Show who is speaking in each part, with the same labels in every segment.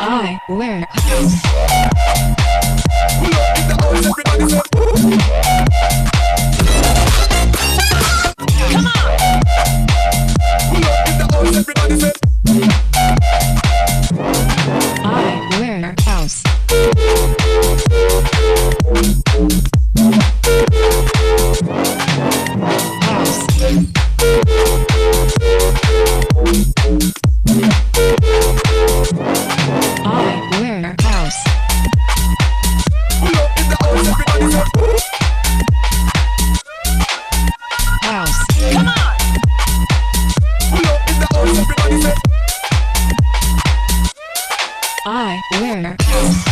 Speaker 1: I wear house.
Speaker 2: Pull up in the house, everybody say,
Speaker 1: Come on!
Speaker 2: pull up in the house, everybody say,
Speaker 1: I wear house. I wear house.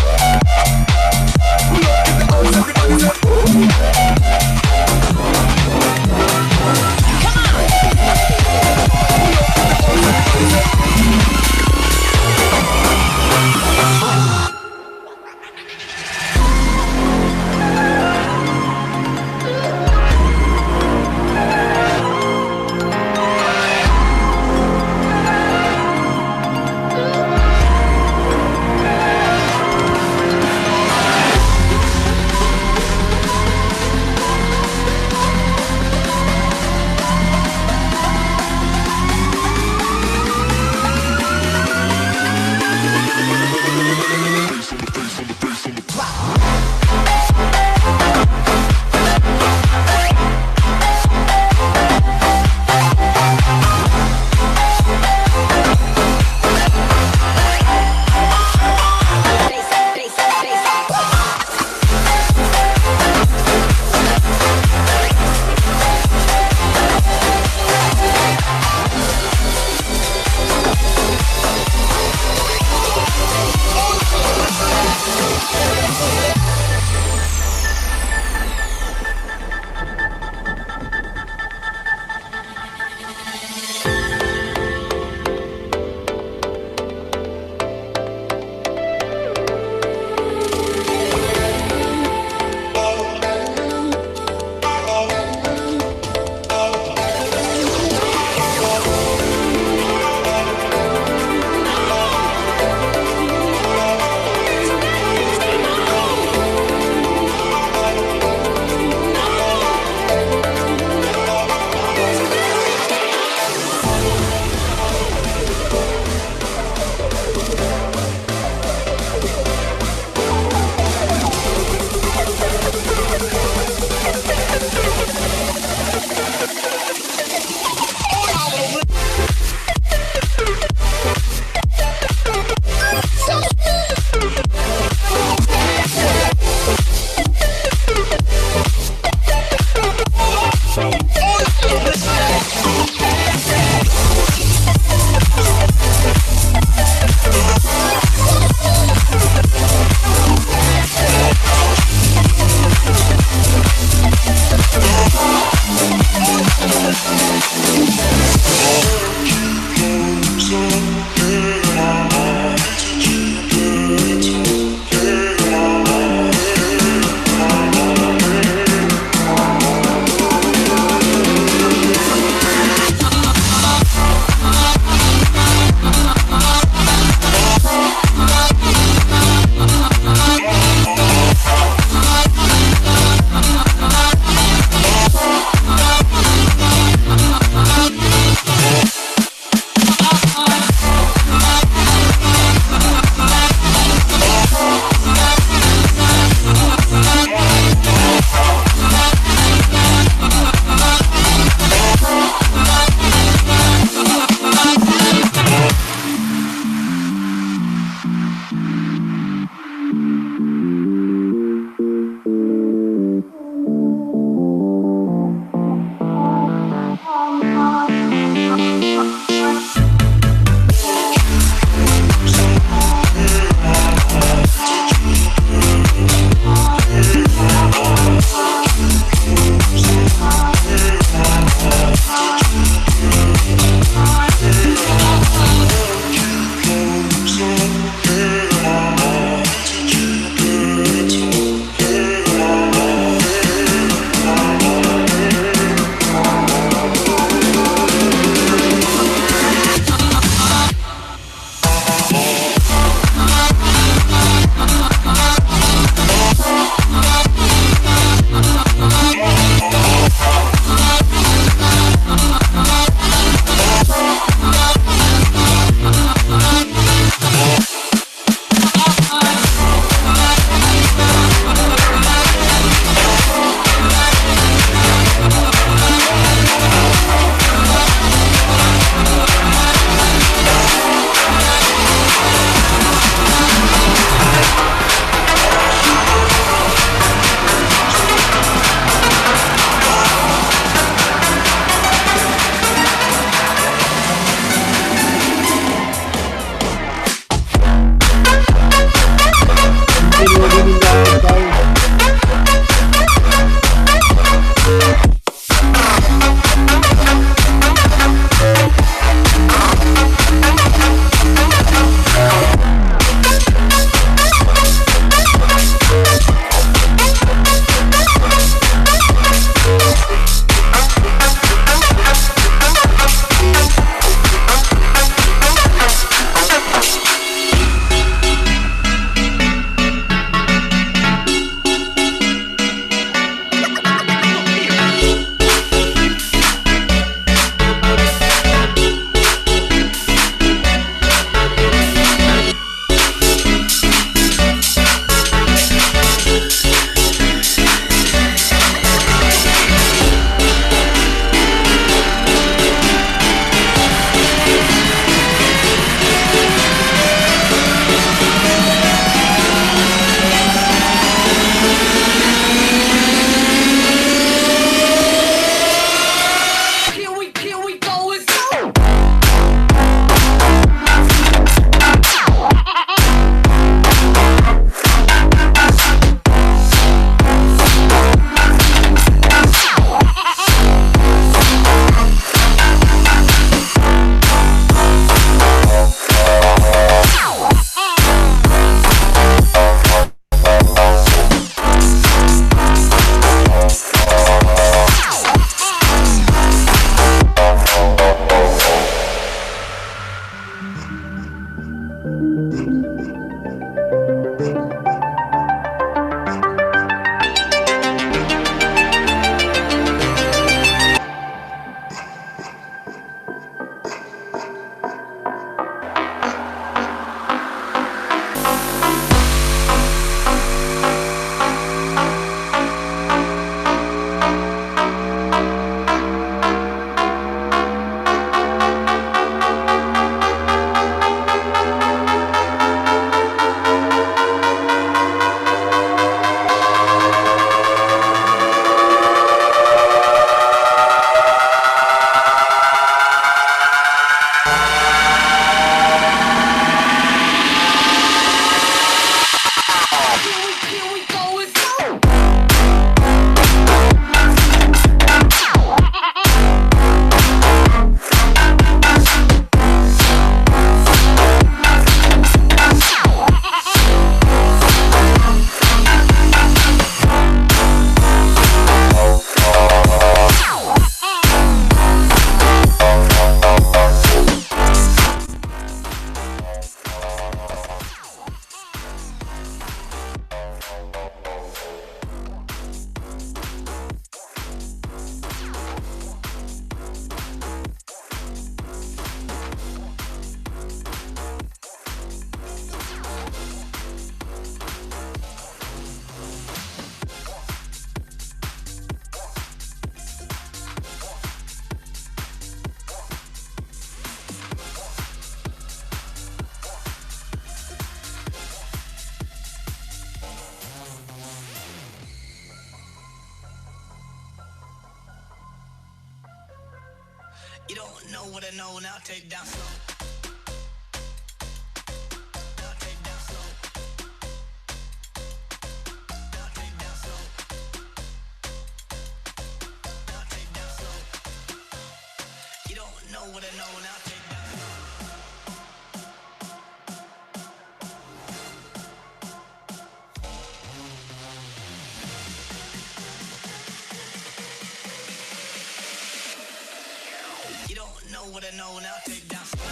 Speaker 2: You don't know what I know, now take it down slow. Now take it down slow. Now take it down slow. Now take it down slow. You don't know what I know, now take it down slow. You don't know what I know, now take it down slow.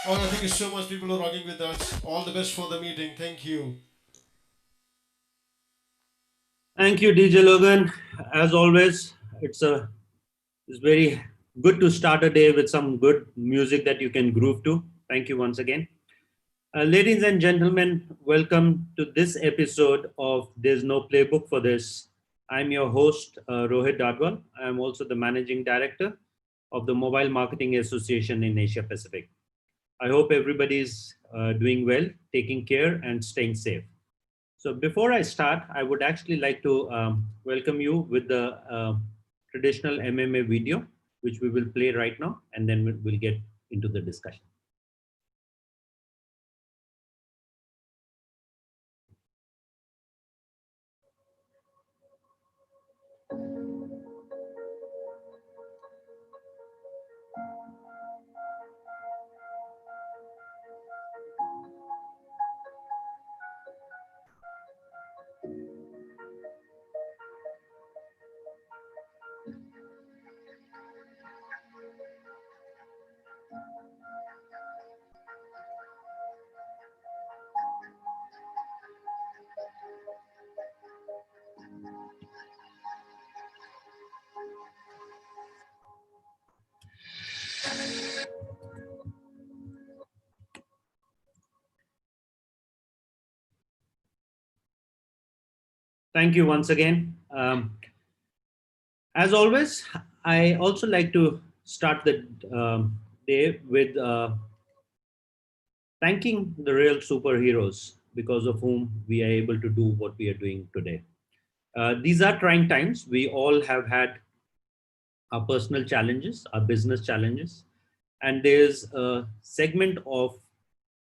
Speaker 3: All right, thank you so much, people who are rocking with us. All the best for the meeting. Thank you.
Speaker 4: Thank you, DJ Logan. As always, it's very good to start a day with some good music that you can groove to. Thank you once again. Ladies and gentlemen, welcome to this episode of There's No Playbook for This. I'm your host, Rohit Dadwal. I'm also the Managing Director of the Mobile Marketing Association in Asia Pacific. I hope everybody's doing well, taking care, and staying safe. So before I start, I would actually like to welcome you with the traditional MMA video, which we will play right now, and then we'll get into the discussion. Thank you once again. As always, I also like to start the day with thanking the real superheroes because of whom we are able to do what we are doing today. These are trying times. We all have had our personal challenges, our business challenges, and there's a segment of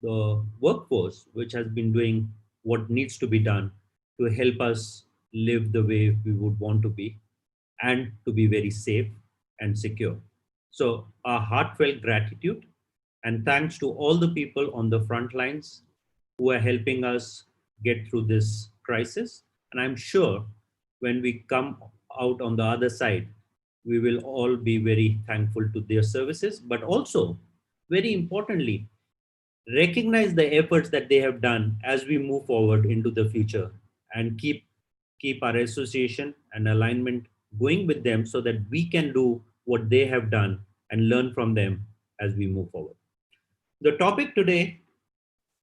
Speaker 4: the workforce which has been doing what needs to be done to help us live the way we would want to be and to be very safe and secure. So, our heartfelt gratitude and thanks to all the people on the front lines who are helping us get through this crisis. And I'm sure when we come out on the other side, we will all be very thankful to their services, but also, very importantly, recognize the efforts that they have done as we move forward into the future and keep our association and alignment going with them so that we can do what they have done and learn from them as we move forward. The topic today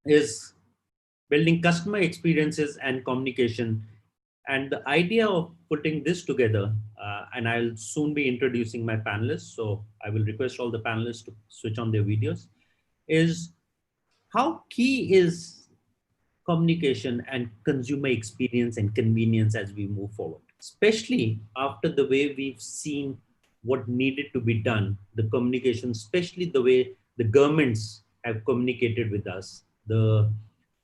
Speaker 4: is building customer experiences and communication. And the idea of putting this together, and I'll soon be introducing my panelists, so I will request all the panelists to switch on their videos, is how key is communication and consumer experience and convenience as we move forward, especially after the way we've seen what needed to be done, the communication, especially the way the governments have communicated with us, the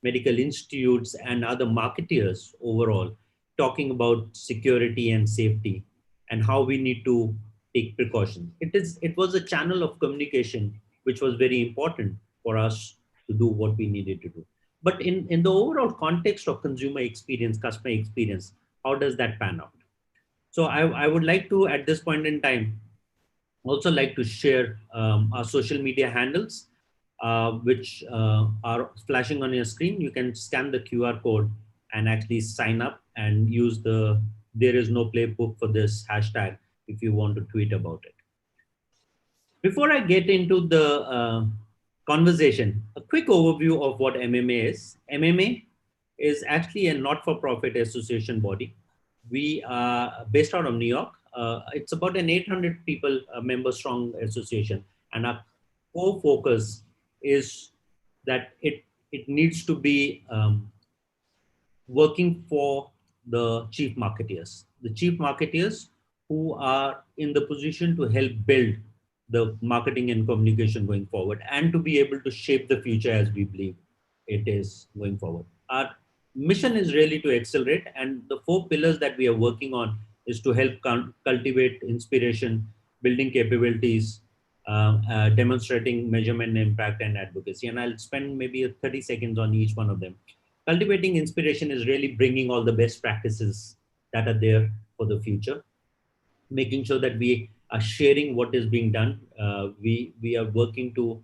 Speaker 4: medical institutes and other marketeers overall, talking about security and safety and how we need to take precautions. It was a channel of communication which was very important for us to do what we needed to do. But in the overall context of consumer experience, customer experience, how does that pan out? So I would like to, at this point in time, also like to share our social media handles, which are flashing on your screen. You can scan the QR code and actually sign up and use the "There is no playbook for this" hashtag if you want to tweet about it. Before I get into the conversation, a quick overview of what MMA is. MMA is actually a not-for-profit association body. We are based out of New York. It's about an 800 people member strong association, and our core focus is that it needs to be working for the chief marketeers. The chief marketeers who are in the position to help build the marketing and communication going forward and to be able to shape the future as we believe it is going forward. Our mission is really to accelerate, and the four pillars that we are working on is to help cultivate inspiration, building capabilities, demonstrating measurement impact and advocacy. And I'll spend maybe 30 seconds on each one of them. Cultivating inspiration is really bringing all the best practices that are there for the future, making sure that we are sharing what is being done. We are working to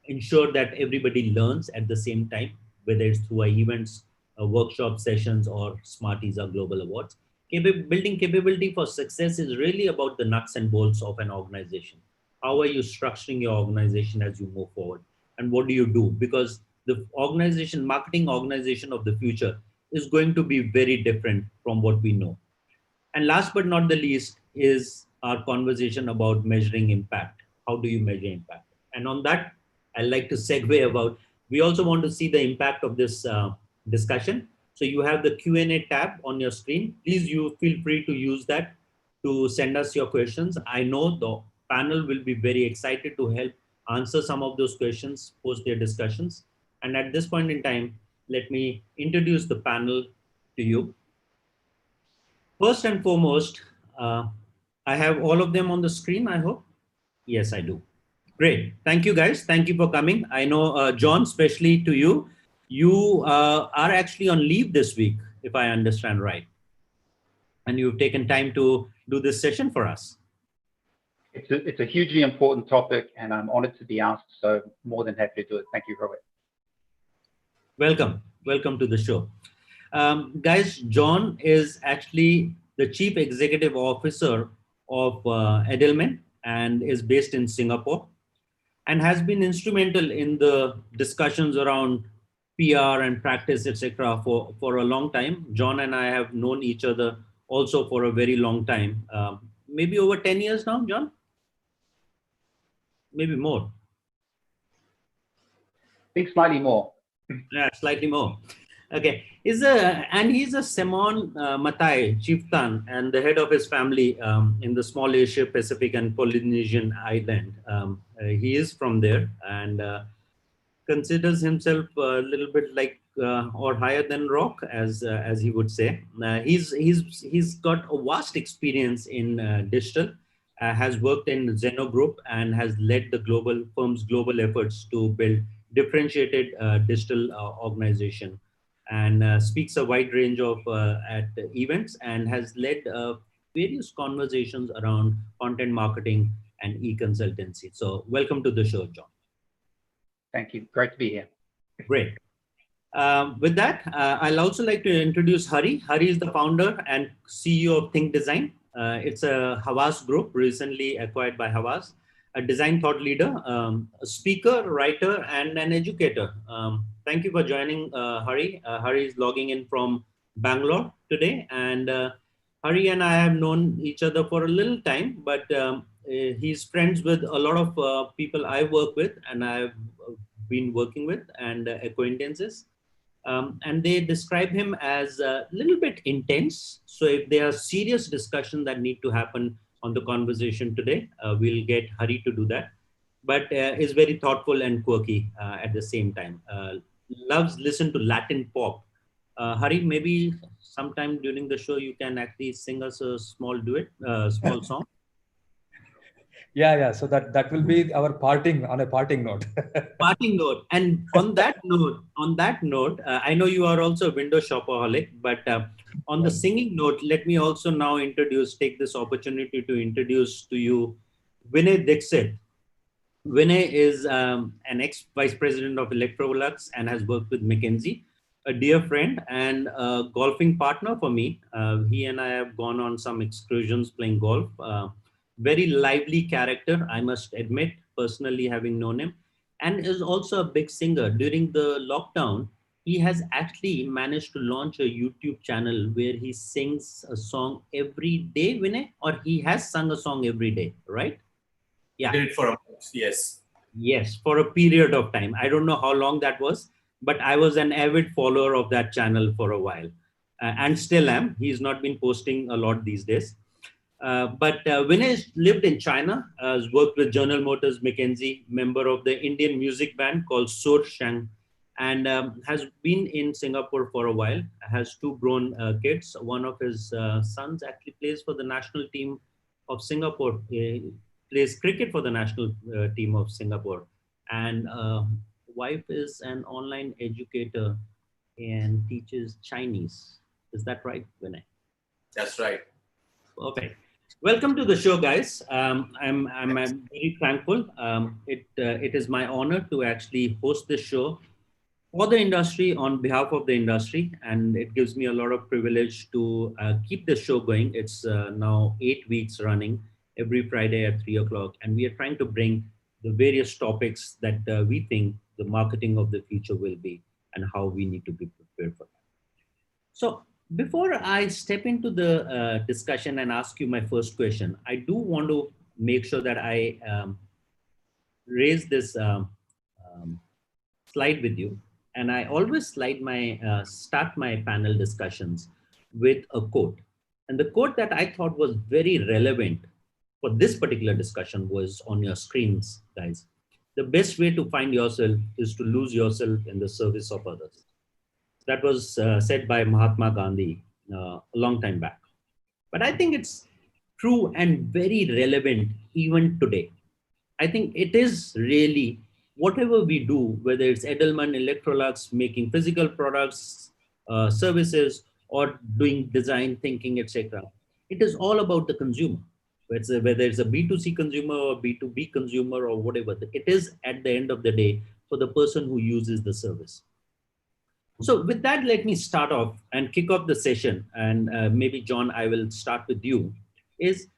Speaker 4: ensure that everybody learns at the same time, whether it's through our events, workshop sessions, or Smarties or Global Awards. Building capability for success is really about the nuts and bolts of an organization. How are you structuring your organization as you move forward? And what do you do? Because the organization, marketing organization of the future is going to be very different from what we know. And last but not the least is our conversation about measuring impact. How do you measure impact? And on that, I'd like to segue about, we also want to see the impact of this discussion. So you have the Q&A tab on your screen. Please, you feel free to use that to send us your questions. I know the panel will be very excited to help answer some of those questions post their discussions. And at this point in time, let me introduce the panel to you. First and foremost, I have all of them on the screen, I hope. Yes, I do. Great. Thank you, guys. Thank you for coming. I know, John, especially to you, you are actually on leave this week, if I understand right. And you've taken time to do this session for us.
Speaker 5: It's a hugely important topic, and I'm honored to be asked, so more than happy to do it. Thank you, Robert.
Speaker 4: Welcome. Welcome to the show. Guys, John is actually the Chief Executive Officer of Edelman and is based in Singapore and has been instrumental in the discussions around PR and practice, etc. for a long time. John and I have known each other also for a very long time. Maybe over 10 years now, John? Maybe more.
Speaker 5: I think slightly more.
Speaker 4: Yeah, slightly more. Okay, he's a Semon Matai chieftain and the head of his family in the small Asia Pacific and Polynesian island. He is from there and considers himself a little bit like or higher than rock, as he would say. He's got a vast experience in digital. Has worked in Zeno Group and has led the firm's global efforts to build differentiated digital organization, and speaks a wide range of at events and has led various conversations around content marketing and e-consultancy. So welcome to the show, John.
Speaker 5: Thank you. Great to be here.
Speaker 4: Great. With that, I'll also like to introduce Hari. Hari is the founder and CEO of Think Design. It's a Havas group recently acquired by Havas, a design thought leader, a speaker, writer, and an educator. Thank you for joining, Hari. Hari is logging in from Bangalore today, and Hari and I have known each other for a little time, but he's friends with a lot of people I work with and I've been working with and acquaintances. And they describe him as a little bit intense. So if there are serious discussions that need to happen on the conversation today, we'll get Hari to do that. But is very thoughtful and quirky at the same time. Loves listen to Latin pop. Hari, maybe sometime during the show you can actually sing us a small duet, small song.
Speaker 6: Yeah. So that will be our parting note.
Speaker 4: Parting note. And on that note, I know you are also a window shopaholic, but on the singing note, let me also now take this opportunity to introduce to you Vinay Dixit. Vinay is an ex-vice president of Electrolux and has worked with McKinsey, a dear friend and a golfing partner for me. He and I have gone on some excursions playing golf. Very lively character, I must admit, personally having known him, and is also a big singer. During the lockdown, he has actually managed to launch a YouTube channel where he sings a song every day, Vinay, or he has sung a song every day, right? Yeah.
Speaker 7: Did it for a month, yes.
Speaker 4: Yes, for a period of time. I don't know how long that was, but I was an avid follower of that channel for a while, and still am. He's not been posting a lot these days. But Vinesh lived in China, has worked with General Motors, McKinsey, member of the Indian music band called Sur Shang, and has been in Singapore for a while, has two grown kids. One of his sons actually plays for the national team of Singapore, plays cricket for the national team of Singapore. And wife is an online educator and teaches Chinese. Is that right, Vinay?
Speaker 7: That's right.
Speaker 4: Perfect. Welcome to the show, guys. I'm very thankful. It is my honor to actually host this show for the industry on behalf of the industry, and it gives me a lot of privilege to keep the show going. It's now 8 weeks running every Friday at 3 o'clock, and we are trying to bring the various topics that we think the marketing of the future will be and how we need to be prepared for that. So before I step into the discussion and ask you my first question, I do want to make sure that I raise this slide with you. And I always start my panel discussions with a quote. And the quote that I thought was very relevant for this particular discussion was on your screens, guys. The best way to find yourself is to lose yourself in the service of others. That was said by Mahatma Gandhi a long time back. But I think it's true and very relevant even today. I think it is really whatever we do, whether it's Edelman, Electrolux, making physical products, services, or doing design thinking, etc. It is all about the consumer. Whether it's a B2C consumer or B2B consumer or whatever, it is at the end of the day for the person who uses the service. So with that, let me start off and kick off the session. And maybe, John, I will start with you. Is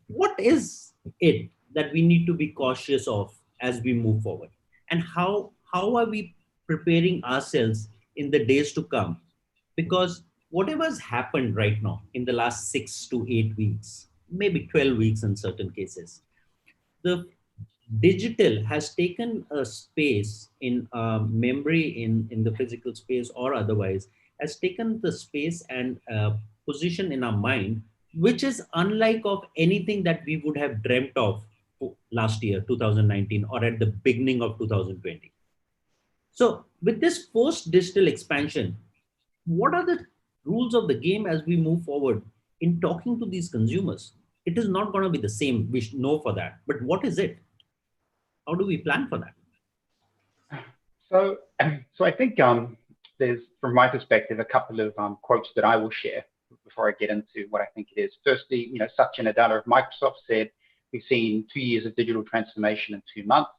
Speaker 4: what is it that we need to be cautious of as we move forward? And how are we preparing ourselves in the days to come? Because whatever has happened right now in the last 6 to 8 weeks, maybe 12 weeks in certain cases, the digital has taken a space in memory in the physical space or otherwise, has taken the space and position in our mind, which is unlike of anything that we would have dreamt of last year, 2019, or at the beginning of 2020. So with this post digital expansion, what are the rules of the game as we move forward in talking to these consumers? It is not going to be the same, we know for that, but what is it? How do we plan for that?
Speaker 5: So I think there's, from my perspective, a couple of quotes that I will share before I get into what I think it is. Firstly, Satya Nadella of Microsoft said, we've seen 2 years of digital transformation in 2 months.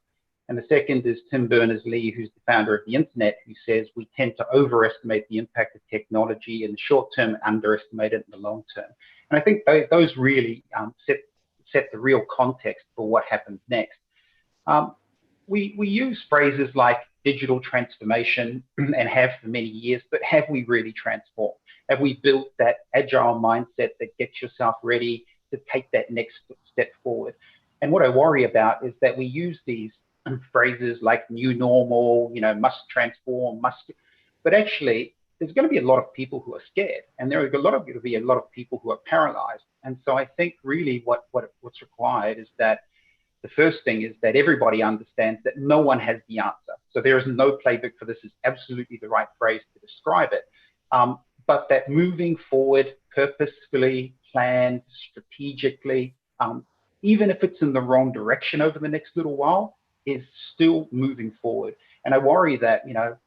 Speaker 5: And the second is Tim Berners-Lee, who's the founder of the internet, who says we tend to overestimate the impact of technology in the short term, underestimate it in the long term. And I think those really set the real context for what happens next. We use phrases like digital transformation and have for many years, but have we really transformed? Have we built that agile mindset that gets yourself ready to take that next step forward? And what I worry about is that we use these phrases like new normal, must transform, but actually there's going to be a lot of people who are scared, and there are going to be a lot of people who are paralyzed. And so I think really what's required is that the first thing is that everybody understands that no one has the answer. So there is no playbook for this is absolutely the right phrase to describe it. But that moving forward, purposefully, planned, strategically, even if it's in the wrong direction over the next little while, is still moving forward. And I worry that,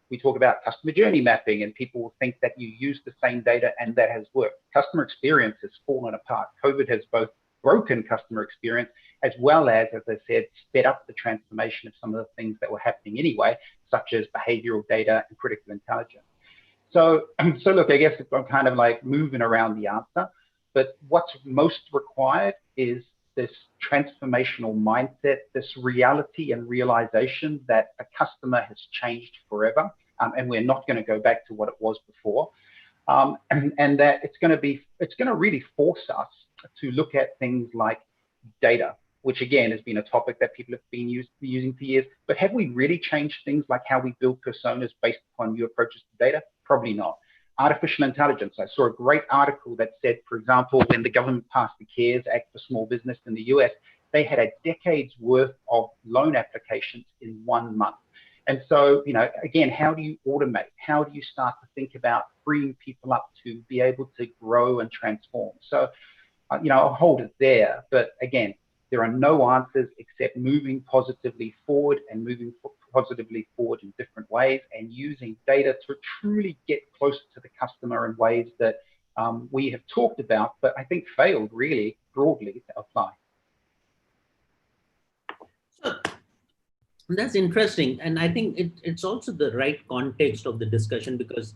Speaker 5: we talk about customer journey mapping and people will think that you use the same data and that has worked. Customer experience has fallen apart. COVID has both broken customer experience as well as I said, sped up the transformation of some of the things that were happening anyway, such as behavioral data and critical intelligence. So look, I guess I'm kind of like moving around the answer, but what's most required is this transformational mindset, this reality and realization that a customer has changed forever, and we're not going to go back to what it was before, and that it's going to really force us to look at things like data. which again has been a topic that people have been using for years. But have we really changed things like how we build personas based upon new approaches to data? Probably not. Artificial intelligence. I saw a great article that said, for example, when the government passed the CARES Act for small business in the US, they had a decade's worth of loan applications in 1 month. And so, again, how do you automate? How do you start to think about freeing people up to be able to grow and transform? So, I'll hold it there. But again, there are no answers except moving positively forward and moving positively forward in different ways and using data to truly get closer to the customer in ways that we have talked about, but I think failed really broadly to apply.
Speaker 4: That's interesting. And I think it's also the right context of the discussion, because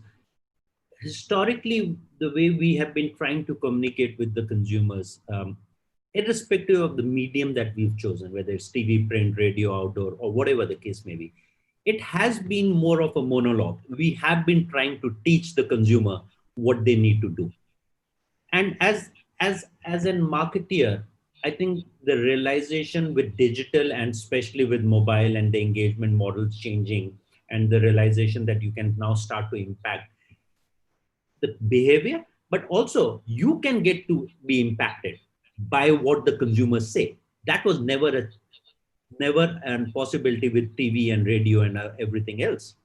Speaker 4: historically, the way we have been trying to communicate with the consumers, irrespective of the medium that we've chosen, whether it's TV, print, radio, outdoor, or whatever the case may be, it has been more of a monologue. We have been trying to teach the consumer what they need to do. And as a marketeer, I think the realization with digital and especially with mobile and the engagement models changing, and the realization that you can now start to impact the behavior, but also you can get to be impacted by what the consumers say. That was never a possibility with TV and radio and everything else.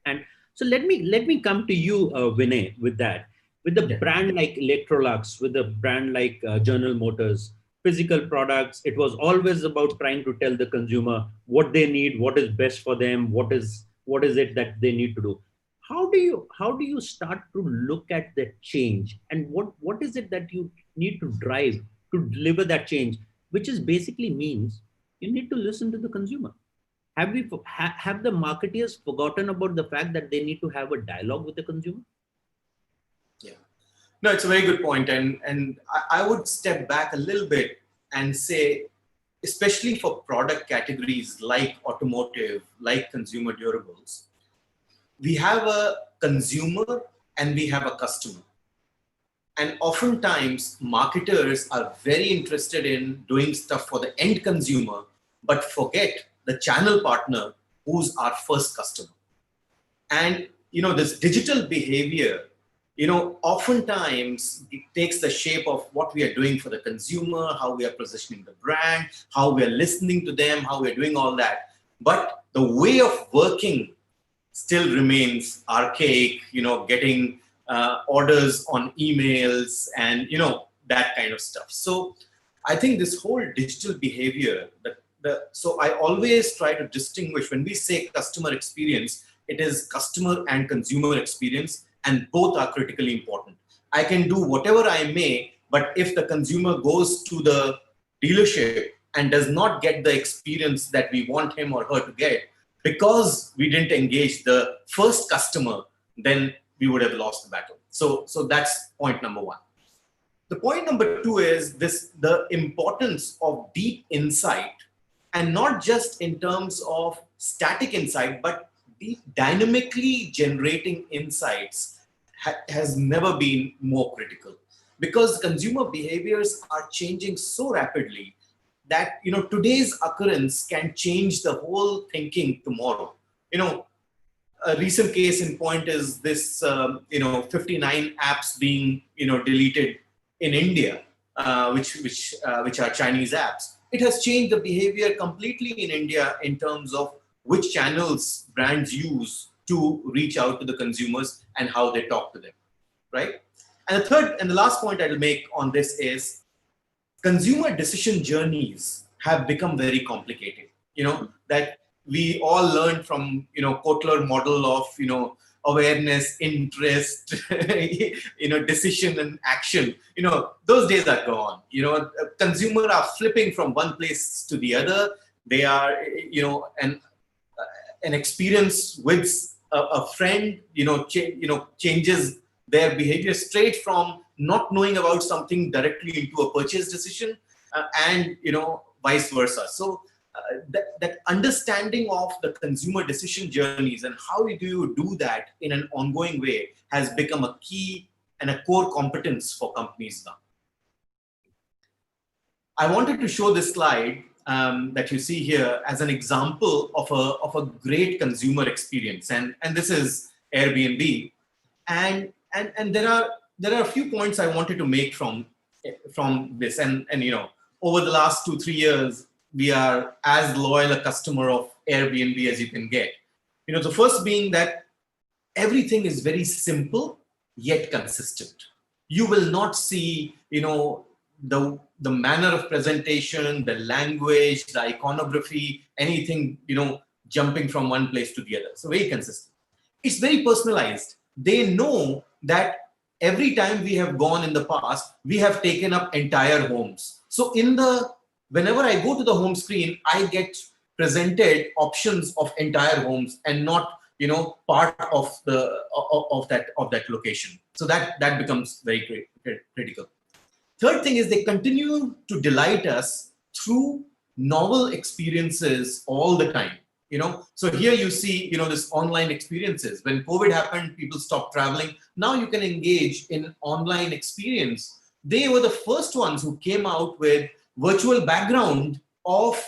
Speaker 4: And so let me come to you, Vinay, with that. With the brand like Electrolux, with the brand like General Motors, physical products, it was always about trying to tell the consumer what they need, what is best for them, what is it that they need to do. How do you start to look at that change, and what is it that you need to drive to deliver that change, which is basically means you need to listen to the consumer. Have the marketeers forgotten about the fact that they need to have a dialogue with the consumer?
Speaker 7: Yeah, no, it's a very good point. And I would step back a little bit and say, especially for product categories like automotive, like consumer durables, we have a consumer and we have a customer. And oftentimes marketers are very interested in doing stuff for the end consumer, but forget the channel partner who's our first customer. And, this digital behavior, oftentimes it takes the shape of what we are doing for the consumer, how we are positioning the brand, how we are listening to them, how we are doing all that. But the way of working still remains archaic, getting orders on emails and, that kind of stuff. So I think this whole digital behavior, so I always try to distinguish when we say customer experience, it is customer and consumer experience, and both are critically important. I can do whatever I may, but if the consumer goes to the dealership and does not get the experience that we want him or her to get, because we didn't engage the first customer, then we would have lost the battle. So that's point number one. The point number two is the importance of deep insight, and not just in terms of static insight, but deep dynamically generating insights has never been more critical, because consumer behaviors are changing so rapidly that today's occurrence can change the whole thinking tomorrow. A recent case in point is this 59 apps being deleted in India, which are Chinese apps. It has changed the behavior completely in India in terms of which channels brands use to reach out to the consumers and how they talk to them, right? And the third and the last point I'll make on this is consumer decision journeys have become very complicated. That we all learned from Kotler model of awareness, interest, decision and action. Those days are gone. Consumer are flipping from one place to the other. They are an experience with a friend changes their behavior straight from not knowing about something directly into a purchase decision, and vice versa. So that understanding of the consumer decision journeys and how do you do that in an ongoing way has become a key and a core competence for companies now. I wanted to show this slide that you see here as an example of a great consumer experience, and this is Airbnb, and there are a few points I wanted to make from this, and you know, over the last 2-3 years, we are as loyal a customer of Airbnb as you can get. You know, the first being that everything is very simple yet consistent. You will not see, you know, the manner of presentation, the language, the iconography, anything, you know, jumping from one place to the other. So very consistent. It's very personalized. They know that every time we have gone in the past, we have taken up entire homes. So whenever I go to the home screen, I get presented options of entire homes and not, you know, part of that location. So that becomes very critical. Third thing is they continue to delight us through novel experiences all the time. You know, so here you see, you know, this online experiences. When COVID happened, people stopped traveling. Now you can engage in online experience. They were the first ones who came out with virtual background of,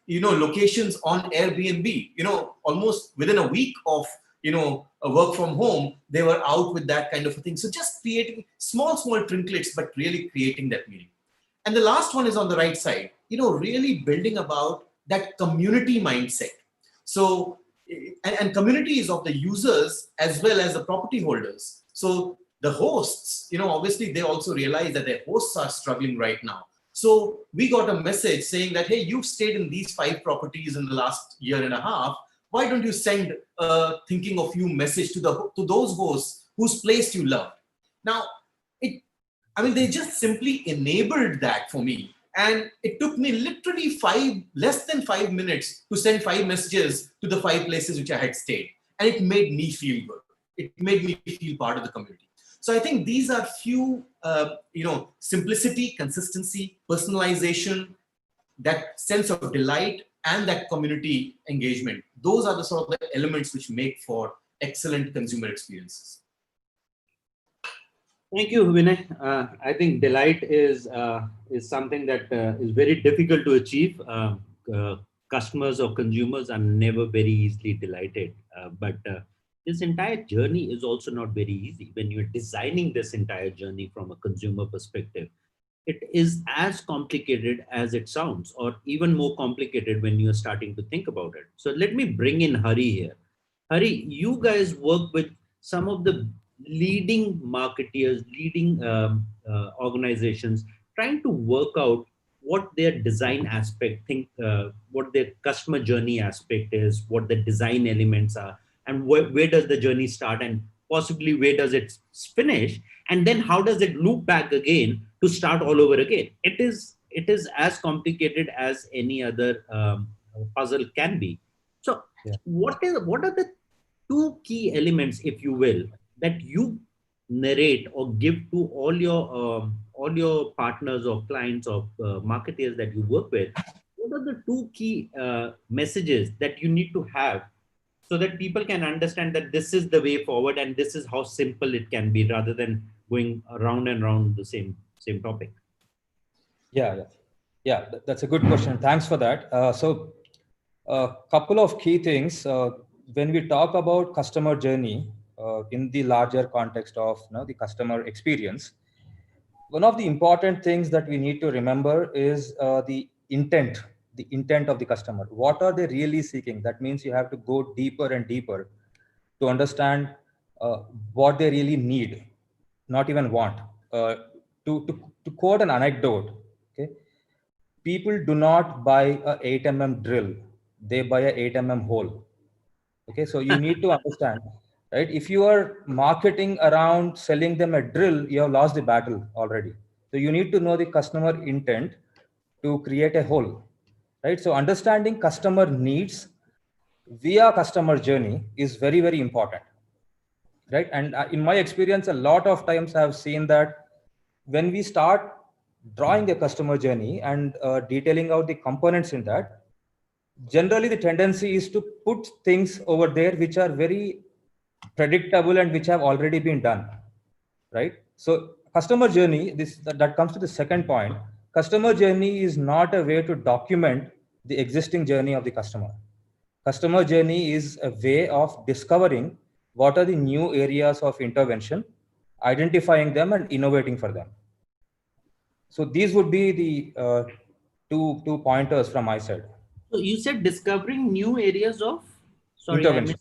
Speaker 7: you know, locations on Airbnb. You know, almost within a week of, you know, a work from home, they were out with that kind of a thing. So just creating small trinkets, but really creating that meaning. And the last one is on the right side, you know, really building about that community mindset. So, and communities of the users as well as the property holders. So the hosts, you know, obviously they also realize that their hosts are struggling right now. So we got a message saying that, hey, you've stayed in these 5 properties in the last year and a half. Why don't you send a thinking of you message to those hosts whose place you love? Now, they just simply enabled that for me. And it took me literally less than 5 minutes to send 5 messages to the 5 places which I had stayed. And it made me feel good. It made me feel part of the community. So I think these are few, you know, simplicity, consistency, personalization, that sense of delight, and that community engagement. Those are the sort of the elements which make for excellent consumer experiences.
Speaker 4: Thank you, Vinay. I think delight is something that is very difficult to achieve. Customers or consumers are never very easily delighted, but this entire journey is also not very easy. When you're designing this entire journey from a consumer perspective, it is as complicated as it sounds, or even more complicated when you're starting to think about it. So let me bring in Hari here. Hari, you guys work with some of the leading marketeers, leading organizations, trying to work out what their design aspect, what their customer journey aspect is, what the design elements are, and where does the journey start, and possibly where does it finish, and then how does it loop back again to start all over again. It is as complicated as any other puzzle can be. So what are the 2 key elements, if you will, that you narrate or give to all your partners or clients or marketers that you work with? What are the 2 key messages that you need to have so that people can understand that this is the way forward and this is how simple it can be, rather than going around and around the same topic?
Speaker 6: Yeah, that's a good question. Thanks for that. So a couple of key things. When we talk about customer journey in the larger context of, you know, the customer experience, one of the important things that we need to remember is the intent of the customer. What are they really seeking? That means you have to go deeper and deeper to understand what they really need, not even want. To quote an anecdote, okay, people do not buy a 8 mm drill; they buy a 8 mm hole. Okay, so you need to understand, right? If you are marketing around selling them a drill, you have lost the battle already. So you need to know the customer intent to create a hole, right? So understanding customer needs via customer journey is very, very important, right? And in my experience, a lot of times I have seen that when we start drawing a customer journey and detailing out the components in that, generally the tendency is to put things over there which are very predictable and which have already been done, right? So customer journey, that comes to the second point. customer journey is not a way to document the existing journey of the customer. Customer journey is a way of discovering what are the new areas of intervention, identifying them and innovating for them. So these would be the two pointers from my side.
Speaker 4: So you said discovering new areas of, sorry, I
Speaker 6: Intervention.
Speaker 4: missed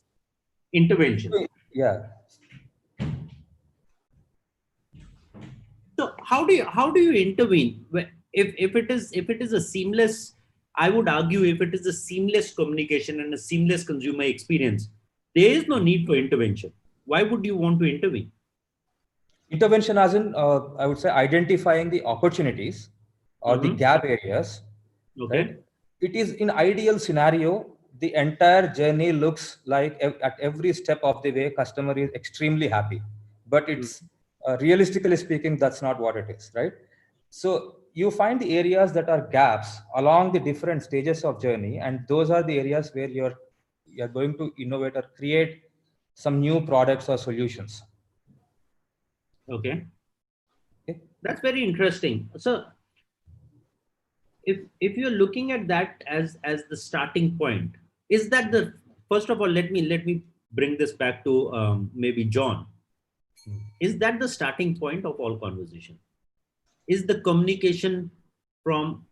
Speaker 4: intervention.
Speaker 6: Yeah.
Speaker 4: So how do you intervene? If it is a seamless, I would argue if it is a seamless communication and a seamless consumer experience, there is no need for intervention. Why would you want to intervene?
Speaker 6: Intervention as in, I would say, identifying the opportunities or the gap areas,
Speaker 4: Okay.
Speaker 6: right? It is in ideal scenario, the entire journey looks like at every step of the way, customer is extremely happy, but it's realistically speaking, that's not what it is, right? So you find the areas that are gaps along the different stages of journey, and those are the areas where you're going to innovate or create some new products or solutions.
Speaker 4: Okay.
Speaker 6: Okay.
Speaker 4: That's very interesting. So if you're looking at that as the starting point, is that the first of all, let me bring this back to maybe John. Is that the starting point of all conversation? Is the communication from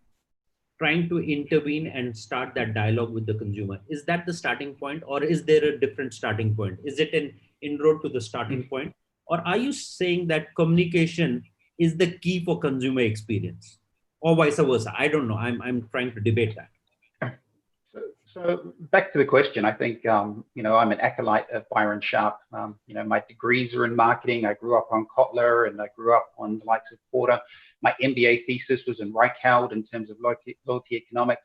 Speaker 4: trying to intervene and start that dialogue with the consumer, is that the starting point, or is there a different starting point? Is it an inroad to the starting point, or are you saying that communication is the key for consumer experience, or vice versa? I don't know. I'm trying to debate that.
Speaker 5: So back to the question, I think, I'm an acolyte of Byron Sharp. My degrees are in marketing. I grew up on Kotler and I grew up on the likes of Porter. My MBA thesis was in Reichheld in terms of loyalty economics.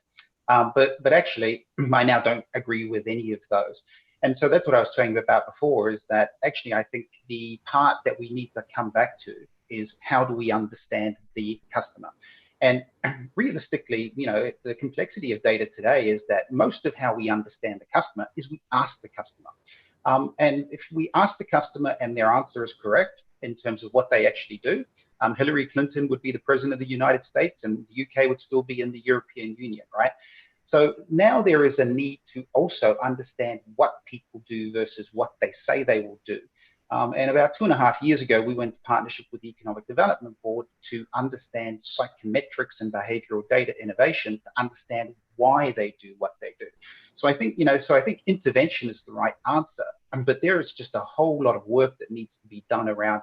Speaker 5: But actually, I now don't agree with any of those. And so that's what I was saying about before, is that actually I think the part that we need to come back to is how do we understand the customer? And realistically, the complexity of data today is that most of how we understand the customer is we ask the customer. And if we ask the customer and their answer is correct in terms of what they actually do, Hillary Clinton would be the president of the United States and the UK would still be in the European Union, right? So now there is a need to also understand what people do versus what they say they will do. And about 2.5 years ago, we went into partnership with the Economic Development Board to understand psychometrics and behavioral data innovation to understand why they do what they do. So I think, intervention is the right answer, but there is just a whole lot of work that needs to be done around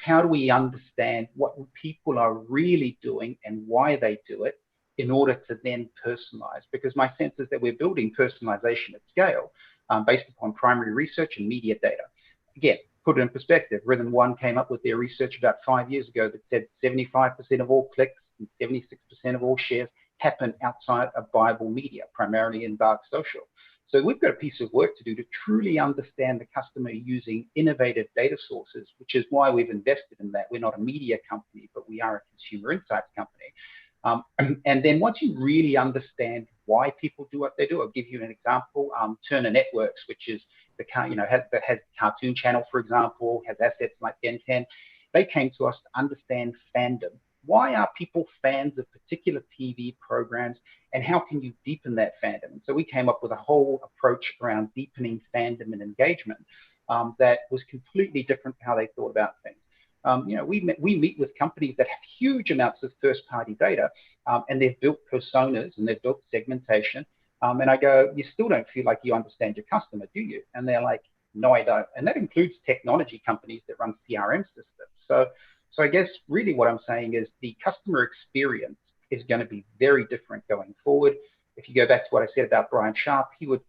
Speaker 5: how do we understand what people are really doing and why they do it in order to then personalize, because my sense is that we're building personalization at scale based upon primary research and media data. Again, put it in perspective, Rhythm One came up with their research about 5 years ago that said 75% of all clicks and 76% of all shares happen outside of viable media, primarily in dark social. So we've got a piece of work to do to truly understand the customer using innovative data sources, which is why we've invested in that. We're not a media company, but we are a consumer insights company. And then once you really understand why people do what they do, I'll give you an example. Turner Networks, which is has Cartoon Channel, for example, has assets like Ben 10. They came to us to understand fandom. Why are people fans of particular TV programs, and how can you deepen that fandom? And so we came up with a whole approach around deepening fandom and engagement that was completely different to how they thought about things. We meet with companies that have huge amounts of first-party data, and they've built personas and they've built segmentation. And I go, you still don't feel like you understand your customer, do you? And they're like, no, I don't. And that includes technology companies that run CRM systems. So I guess really what I'm saying is the customer experience is going to be very different going forward. If you go back to what I said about Byron Sharp, he would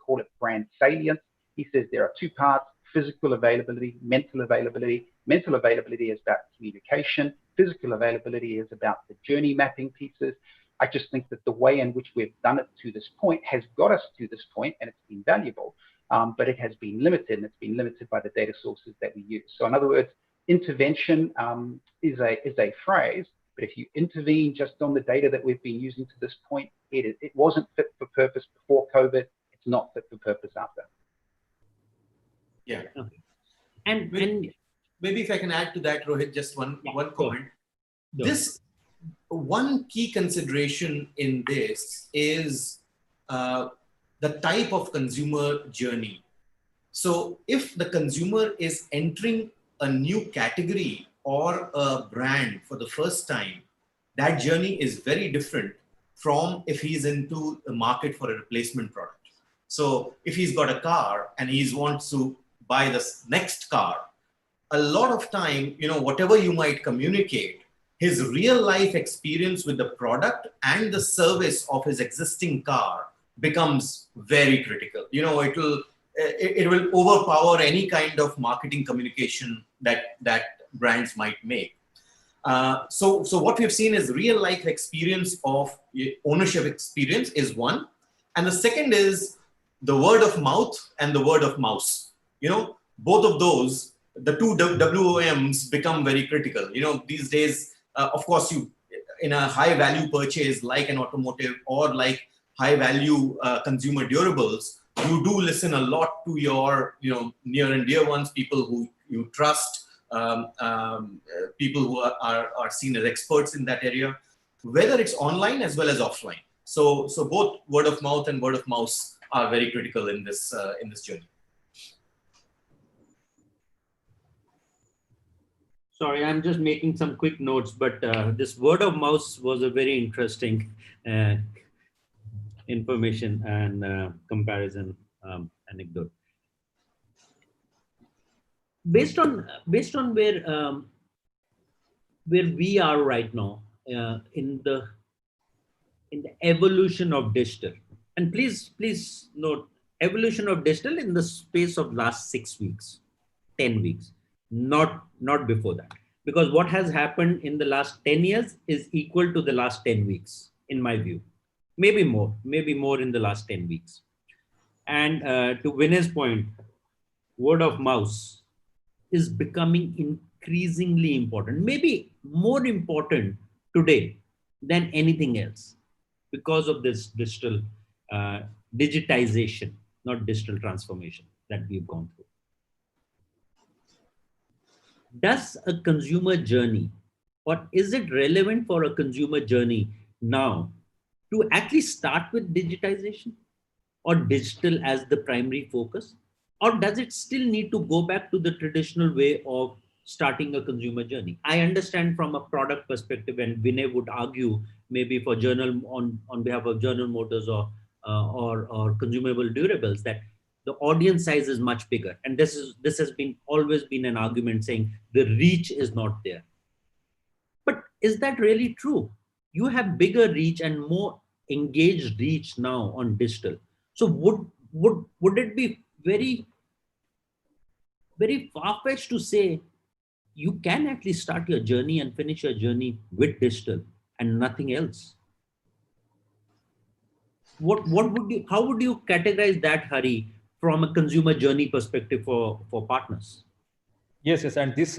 Speaker 5: call it brand salience. He says there are two parts: physical availability, mental availability. Mental availability is about communication. Physical availability is about the journey mapping pieces. I just think that the way in which we've done it to this point has got us to this point, and it's been valuable, but it has been limited, and it's been limited by the data sources that we use. So in other words, intervention is a phrase, but if you intervene just on the data that we've been using to this point, it wasn't fit for purpose before COVID. It's not fit for purpose after.
Speaker 7: Yeah.
Speaker 4: Okay. And
Speaker 7: Maybe if I can add to that, Rohit, just one comment.
Speaker 4: Sure.
Speaker 7: one key consideration in this is the type of consumer journey. So if the consumer is entering a new category or a brand for the first time, that journey is very different from if he's into the market for a replacement product. So if he's got a car and he wants to buy this next car, a lot of time, whatever you might communicate, his real life experience with the product and the service of his existing car becomes very critical. It will overpower any kind of marketing communication that brands might make. So what we've seen is real life experience of ownership experience is one, and the second is the word of mouth and the word of mouse. Both of those, the two WOMs become very critical. These days, of course, you in a high value purchase like an automotive or like high value consumer durables, you do listen a lot to your near and dear ones, people who you trust, people who are seen as experts in that area, whether it's online as well as offline. So both word of mouth and word of mouse are very critical in this journey.
Speaker 4: Sorry, I'm just making some quick notes, but this word of mouth was a very interesting information and comparison anecdote. Based on where we are right now in the evolution of digital, and please note evolution of digital in the space of last 6 weeks, 10 weeks, not before that, because what has happened in the last 10 years is equal to the last 10 weeks in my view, maybe more in the last 10 weeks. And to Vinay's point, word of mouth is becoming increasingly important, maybe more important today than anything else, because of this digital digitization, not digital transformation that we've gone through. Does a consumer journey, or is it relevant for a consumer journey now to actually start with digitization or digital as the primary focus? Or does it still need to go back to the traditional way of starting a consumer journey? I understand from a product perspective, and Vinay would argue maybe for on behalf of General Motors or consumable durables, that the audience size is much bigger. And this has always been an argument saying the reach is not there. But is that really true? You have bigger reach and more engaged reach now on digital. So would it be very, very far-fetched to say you can actually start your journey and finish your journey with digital and nothing else? How would you categorize that, Hari, from a consumer journey perspective for partners?
Speaker 6: Yes, and this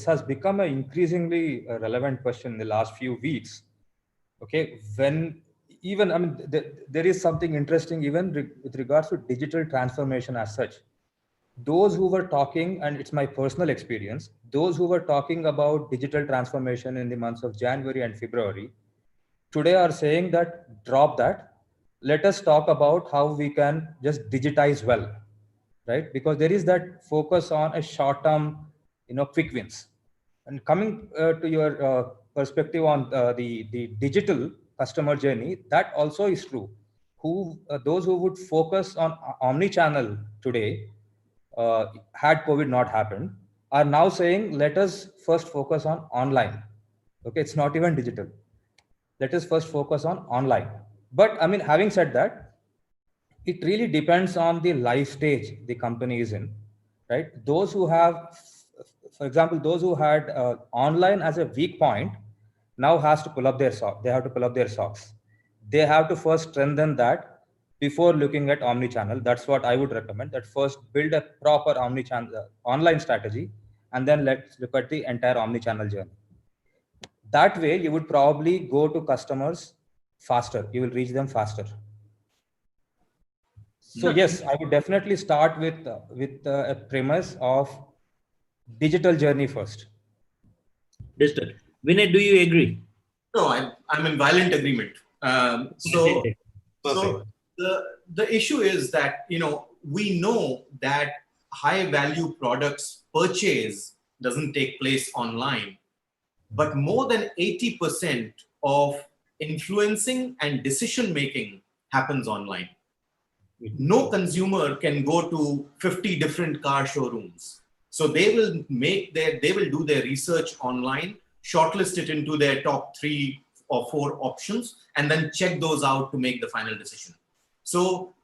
Speaker 6: has become an increasingly relevant question in the last few weeks. Okay, when even there is something interesting even with regards to digital transformation as such. Those who were talking, and it's my personal experience, those who were talking about digital transformation in the months of January and February, today are saying that drop that. Let us talk about how we can just digitize well, right? Because there is that focus on a short-term, quick wins. And coming to your perspective on the digital customer journey, that also is true. Those who would focus on omni-channel today, had COVID not happened, are now saying, let us first focus on online. Okay, it's not even digital. Let us first focus on online. But having said that, it really depends on the life stage the company is in, right? Those who have, for example, those who had online as a weak point now has to pull up their socks. They have to pull up their socks. They have to first strengthen that before looking at omni-channel. That's what I would recommend, that first build a proper omni-channel online strategy, and then let's look at the entire omni-channel journey. That way, you would probably go to customers faster. You will reach them faster. So yes, I would definitely start with a premise of digital journey first.
Speaker 4: Digital. Vinay, do you agree?
Speaker 7: No, I'm in violent agreement. So
Speaker 4: Perfect.
Speaker 7: So the issue is that, we know that high value products purchase doesn't take place online, but more than 80% of influencing and decision making happens online. No consumer can go to 50 different car showrooms. So they will do their research online, shortlist it into their top 3 or 4 options, and then check those out to make the final decision. So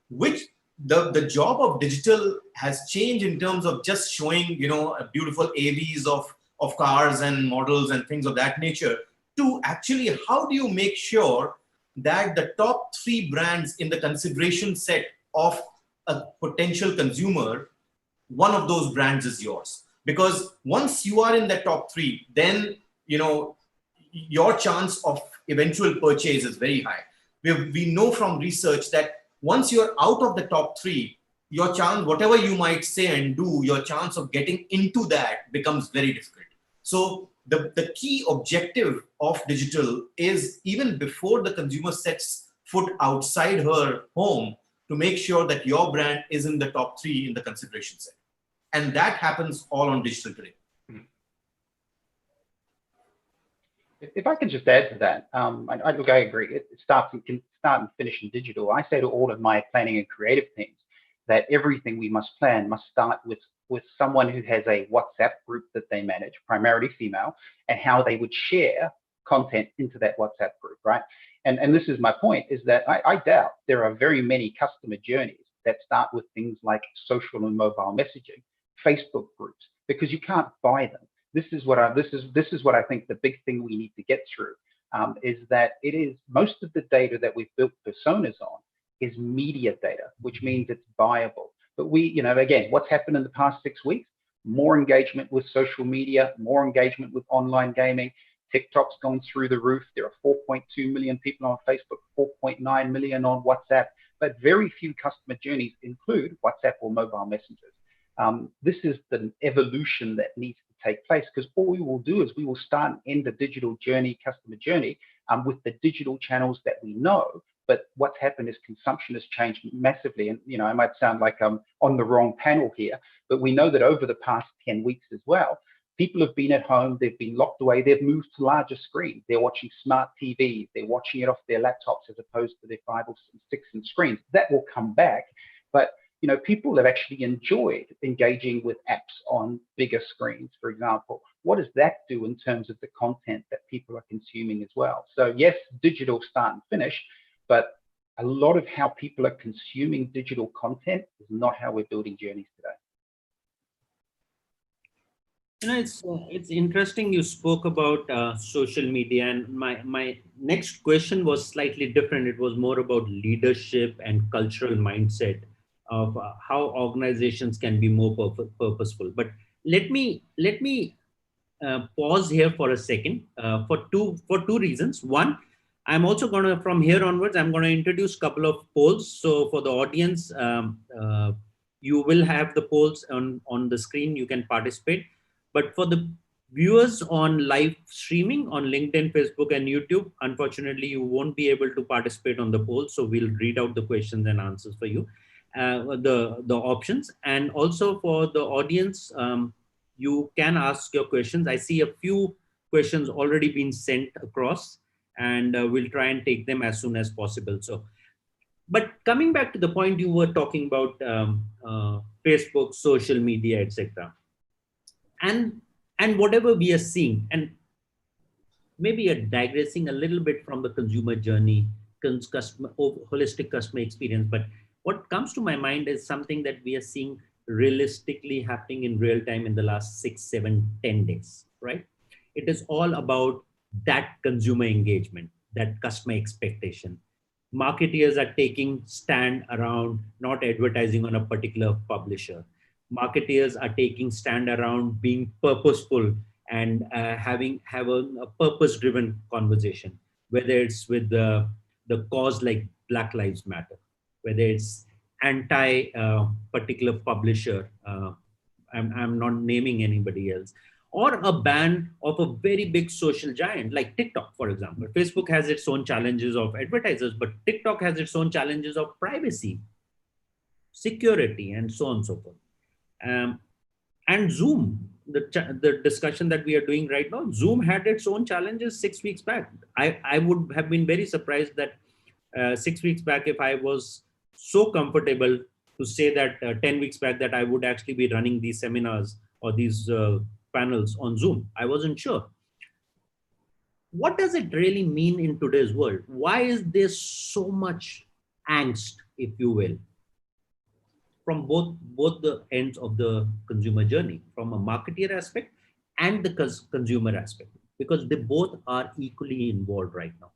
Speaker 7: the job of digital has changed in terms of just showing, beautiful AVs of cars and models and things of that nature, to actually, how do you make sure that the top 3 brands in the consideration set of a potential consumer, one of those brands is yours? Because once you are in the top 3, then your chance of eventual purchase is very high. We know from research that once you're out of the top 3, your chance, whatever you might say and do, your chance of getting into that becomes very difficult. So the key objective of digital is, even before the consumer sets foot outside her home, to make sure that your brand is in the top 3 in the consideration set. And that happens all on digital today.
Speaker 5: If I can just add to that, look, I agree. It can start and finish in digital. I say to all of my planning and creative teams that everything we must plan must start with someone who has a WhatsApp group that they manage, primarily female, and how they would share content into that WhatsApp group, right? And this is my point, is that I doubt there are very many customer journeys that start with things like social and mobile messaging, Facebook groups, because you can't buy them. This is what I think the big thing we need to get through, is that it is most of the data that we've built personas on is media data, which means it's buyable. But again, what's happened in the past 6 weeks? More engagement with social media, more engagement with online gaming. TikTok's gone through the roof. There are 4.2 million people on Facebook, 4.9 million on WhatsApp, but very few customer journeys include WhatsApp or mobile messengers. This is the evolution that needs to take place, because all we will do is we will start and end the digital journey, customer journey, with the digital channels that we know. But what's happened is consumption has changed massively. And, I might sound like I'm on the wrong panel here, but we know that over the past 10 weeks as well, people have been at home, they've been locked away, they've moved to larger screens. They're watching smart TVs, they're watching it off their laptops as opposed to their 5 or 6-inch screens. That will come back. But, people have actually enjoyed engaging with apps on bigger screens, for example. What does that do in terms of the content that people are consuming as well? So yes, digital start and finish, but a lot of how people are consuming digital content is not how we're building journeys today.
Speaker 4: It's interesting you spoke about social media, and my next question was slightly different. It was more about leadership and cultural mindset of how organizations can be more purposeful. But let me pause here for a second, for two reasons. One, I'm also going to, from here onwards, I'm going to introduce a couple of polls. So for the audience, you will have the polls on the screen. You can participate. But for the viewers on live streaming on LinkedIn, Facebook, and YouTube, unfortunately, you won't be able to participate on the poll. So we'll read out the questions and answers for you, the options. And also for the audience, you can ask your questions. I see a few questions already been sent across, and we'll try and take them as soon as possible. So, but coming back to the point you were talking about, Facebook, social media, etc., and whatever we are seeing, and maybe digressing a little bit from the consumer journey, holistic customer experience, but what comes to my mind is something that we are seeing realistically happening in real time in the last 6, 7, 10 days, right? It is all about that consumer engagement, that customer expectation. Marketeers are taking stand around not advertising on a particular publisher. Marketeers are taking stand around being purposeful and having a purpose-driven conversation, whether it's with the cause like Black Lives Matter, whether it's anti particular publisher, I'm not naming anybody else, or a ban of a very big social giant like TikTok, for example. Facebook has its own challenges of advertisers, but TikTok has its own challenges of privacy, security, and so on and so forth. Um, and Zoom, the discussion that we are doing right now, Zoom had its own challenges 6 weeks back. I would have been very surprised that 6 weeks back, if I was so comfortable to say that 10 weeks back that I would actually be running these seminars or these panels on Zoom. I wasn't sure. What does it really mean in today's world? Why is there so much angst, if you will, from both the ends of the consumer journey, from a marketeer aspect and the consumer aspect, because they both are equally involved right now?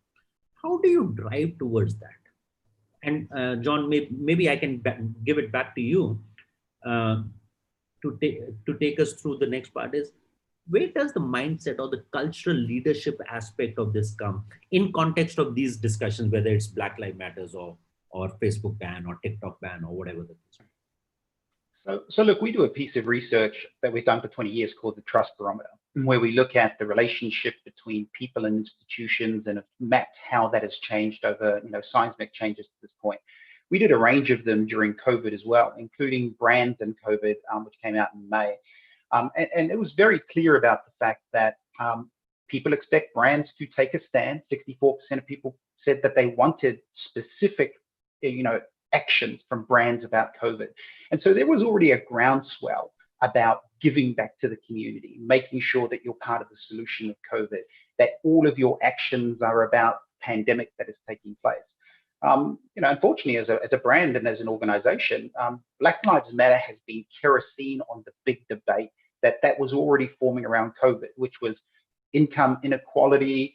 Speaker 4: How do you drive towards that? And John, maybe I can give it back to you uh, to take us through the next part. Is where does the mindset or the cultural leadership aspect of this come in context of these discussions, whether it's Black Lives Matters or Facebook ban or TikTok ban or whatever the case?
Speaker 5: So look, we do a piece of research that we've done for 20 years called the Trust Barometer, where we look at the relationship between people and institutions and have mapped how that has changed over, seismic changes to this point. We did a range of them during COVID as well, including brands and COVID, which came out in May. And it was very clear about the fact that people expect brands to take a stand. 64% of people said that they wanted specific, actions from brands about COVID. And so there was already a groundswell about giving back to the community, making sure that you're part of the solution of COVID, that all of your actions are about pandemic that is taking place. Unfortunately, as a brand and as an organization, Black Lives Matter has been kerosene on the big debate that was already forming around COVID, which was income inequality,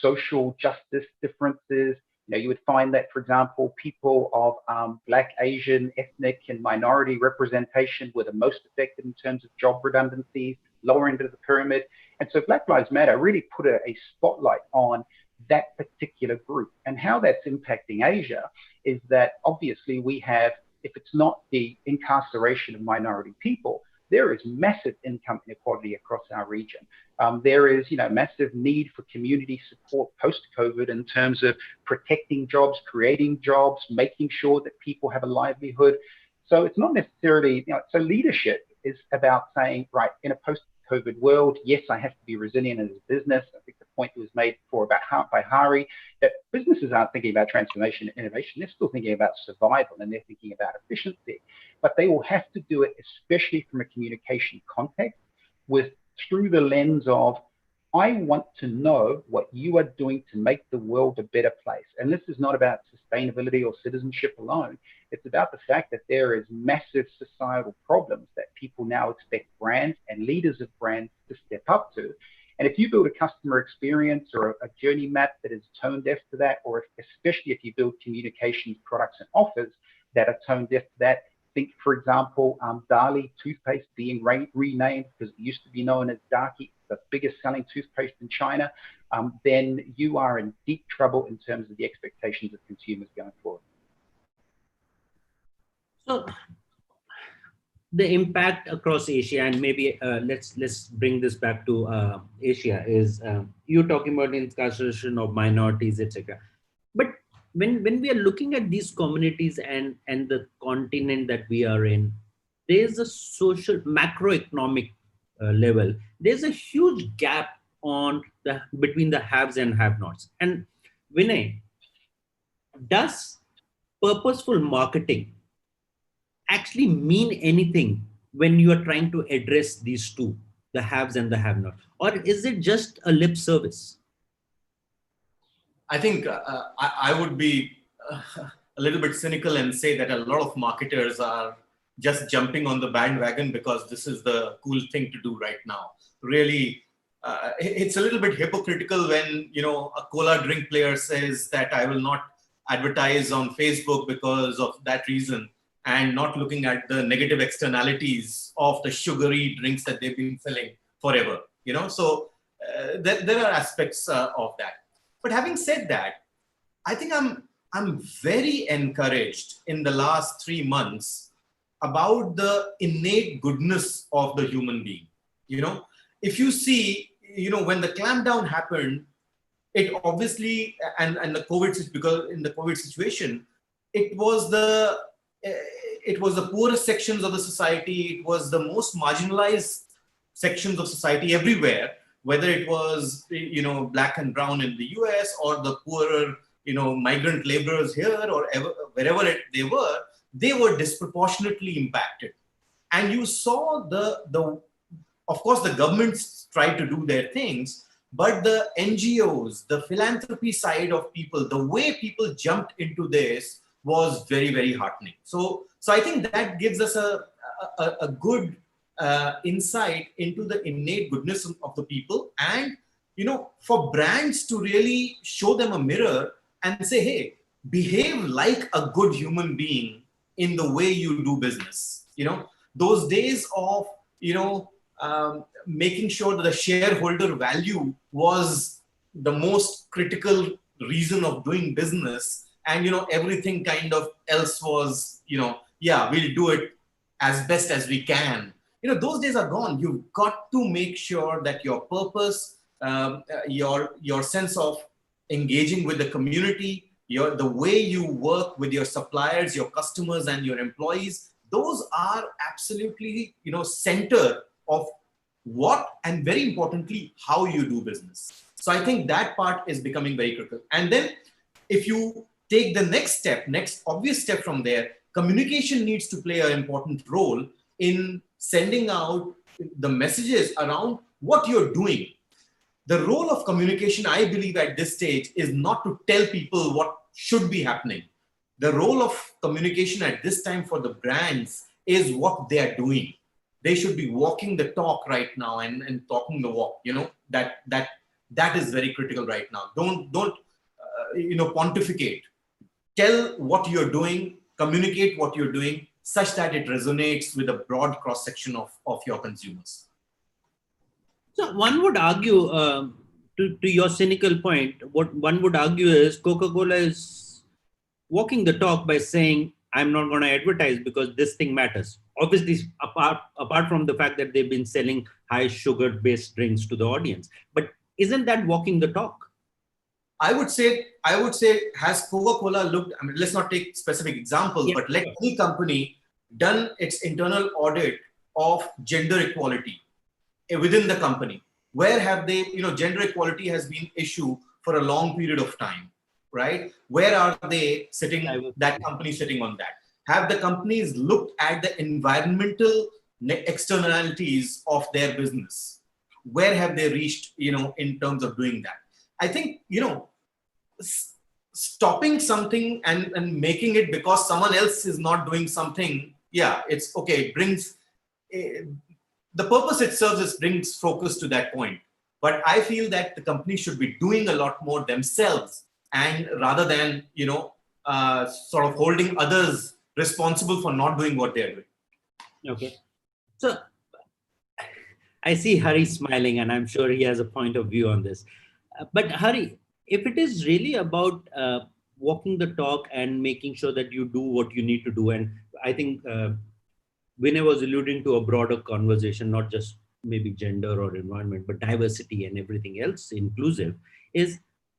Speaker 5: social justice differences. You would find that, for example, people of Black, Asian, ethnic, and minority representation were the most affected in terms of job redundancies, lower end of the pyramid. And so Black Lives Matter really put a spotlight on that particular group. And how that's impacting Asia is that obviously we have, if it's not the incarceration of minority people, there is massive income inequality across our region. There is, massive need for community support post-COVID in terms of protecting jobs, creating jobs, making sure that people have a livelihood. So it's not necessarily, so leadership is about saying, right, in a post-COVID world, yes, I have to be resilient as a business. I think the point was made before by Hari, that businesses aren't thinking about transformation and innovation. They're still thinking about survival and they're thinking about efficiency. But they will have to do it, especially from a communication context, through the lens of, I want to know what you are doing to make the world a better place. And this is not about sustainability or citizenship alone. It's about the fact that there is massive societal problems that people now expect brands and leaders of brands to step up to. And if you build a customer experience or a journey map that is tone deaf to that, or especially if you build communications products and offers that are tone deaf to that, think, for example, Dali toothpaste being renamed because it used to be known as Darky, the biggest selling toothpaste in China, then you are in deep trouble in terms of the expectations of consumers going forward.
Speaker 4: So the impact across Asia, and maybe let's bring this back to Asia, is you're talking about incarceration of minorities, etc. But when we are looking at these communities and the continent that we are in, there's a social macroeconomic level. There's a huge gap between the haves and have-nots. And Vinay, does purposeful marketing actually mean anything when you are trying to address these two, the haves and the have-nots, or is it just a lip service?
Speaker 7: I think I would be a little bit cynical and say that a lot of marketers are just jumping on the bandwagon because this is the cool thing to do right now. Really, it's a little bit hypocritical when, a cola drink player says that I will not advertise on Facebook because of that reason, and not looking at the negative externalities of the sugary drinks that they've been selling forever. So there are aspects of that. But having said that, I think I'm very encouraged in the last 3 months about the innate goodness of the human being. if you see, when the clampdown happened, it obviously, and the COVID, because in the COVID situation, it was the poorest sections of the society. It was the most marginalized sections of society everywhere, whether it was, black and brown in the US or the poorer, migrant laborers here or wherever they were disproportionately impacted. And you saw of course, the governments tried to do their things, but the NGOs, the philanthropy side of people, the way people jumped into this was very, very heartening. So I think that gives us a good insight into the innate goodness of the people, and for brands to really show them a mirror and say, hey, behave like a good human being in the way you do business. Those days of making sure that the shareholder value was the most critical reason of doing business, and everything kind of else was, yeah, we'll do it as best as we can. Those days are gone. You've got to make sure that your purpose, your sense of engaging with the community, the way you work with your suppliers, your customers, and your employees, those are absolutely, center of what, and very importantly, how you do business. So I think that part is becoming very critical. And then if you take the next obvious step from there, communication needs to play an important role in sending out the messages around what you're doing. The role of communication, I believe, at this stage is not to tell people what should be happening. The role of communication at this time for the brands is what they're doing. They should be walking the talk right now and talking the walk. That is very critical right now. Don't pontificate. Tell what you're doing, communicate what you're doing, such that it resonates with a broad cross section of your consumers.
Speaker 4: So one would argue, to your cynical point, what one would argue is Coca-Cola is walking the talk by saying, I'm not going to advertise because this thing matters. Obviously, apart from the fact that they've been selling high sugar-based drinks to the audience. But isn't that walking the talk?
Speaker 7: I would say, has Coca-Cola looked, I mean, let's not take specific examples, but let any company done its internal audit of gender equality within the company. Where have they, gender equality has been issue for a long period of time, right? Where are they sitting, that company sitting on that? Have the companies looked at the environmental externalities of their business? Where have they reached, in terms of doing that? I think, stopping something and making it because someone else is not doing something, yeah, it's okay. It brings, the purpose it serves brings focus to that point. But I feel that the company should be doing a lot more themselves, and rather than, sort of holding others responsible for not doing what they're doing.
Speaker 4: Okay. So I see Hari smiling, and I'm sure he has a point of view on this. But Hari, if it is really about walking the talk and making sure that you do what you need to do, and I think Vinay was alluding to a broader conversation, not just maybe gender or environment, but diversity and everything else inclusive, is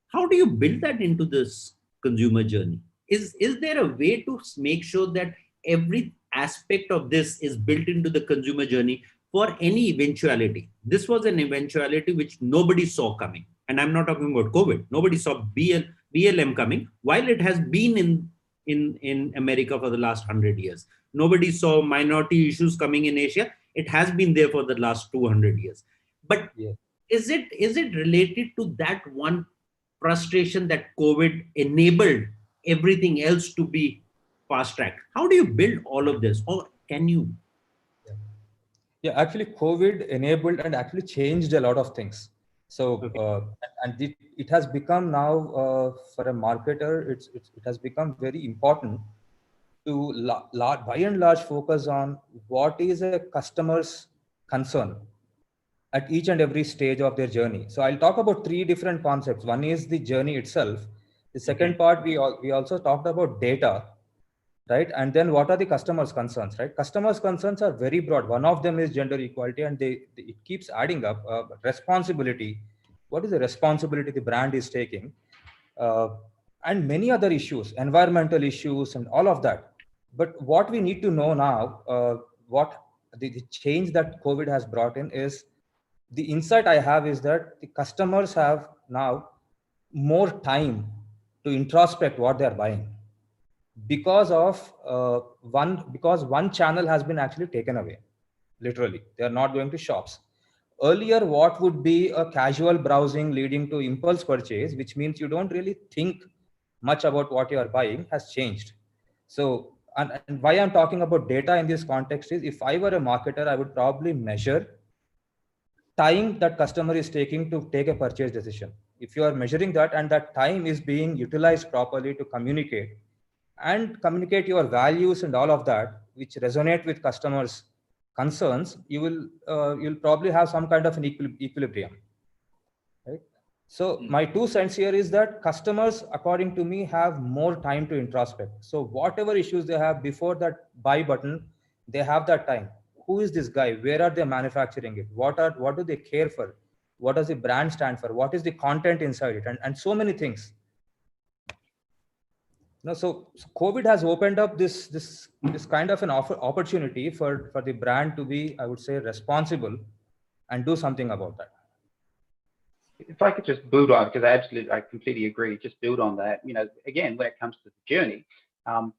Speaker 4: how do you build that into this consumer journey? Is there a way to make sure that every aspect of this is built into the consumer journey for any eventuality? This was an eventuality which nobody saw coming. And I'm not talking about COVID. Nobody saw BLM coming, while it has been in America for the last 100 years. Nobody saw minority issues coming in Asia. It has been there for the last 200 years. But is it related to that one frustration that COVID enabled everything else to be fast-tracked? How do you build all of this? Or can you?
Speaker 6: Yeah, actually, COVID enabled and actually changed a lot of things. So, and it has become now for a marketer, it has become very important to by and large focus on what is a customer's concern at each and every stage of their journey. So I'll talk about three different concepts. One is the journey itself. The second part, we also talked about data. right? And then what are the customers' concerns, right? Customers' concerns are very broad. One of them is gender equality, and it keeps adding up. Responsibility. What is the responsibility the brand is taking? Uh, and many other issues, environmental issues, and all of that. But what we need to know now, what the change that COVID has brought in is, the insight I have is that the customers have now more time to introspect what they're buying, because of because one channel has been actually taken away. Literally, they are not going to shops. Earlier, what would be a casual browsing leading to impulse purchase, which means you don't really think much about what you are buying, has changed. So, and why I'm talking about data in this context is, if I were a marketer, I would probably measure time that customer is taking to take a purchase decision. If you are measuring that and that time is being utilized properly to communicate your values and all of that, which resonate with customers' concerns, you'll probably have some kind of an equilibrium, right? So my 2 cents here is that customers, according to me, have more time to introspect. So whatever issues they have before that buy button, they have that time. Who is this guy? Where are they manufacturing it? What do they care for? What does the brand stand for? What is the content inside it? And so many things. No, so COVID has opened up this kind of an opportunity for the brand to be, I would say, responsible and do something about that.
Speaker 5: If I could just build on, because I completely agree, just build on that. Again, when it comes to the journey,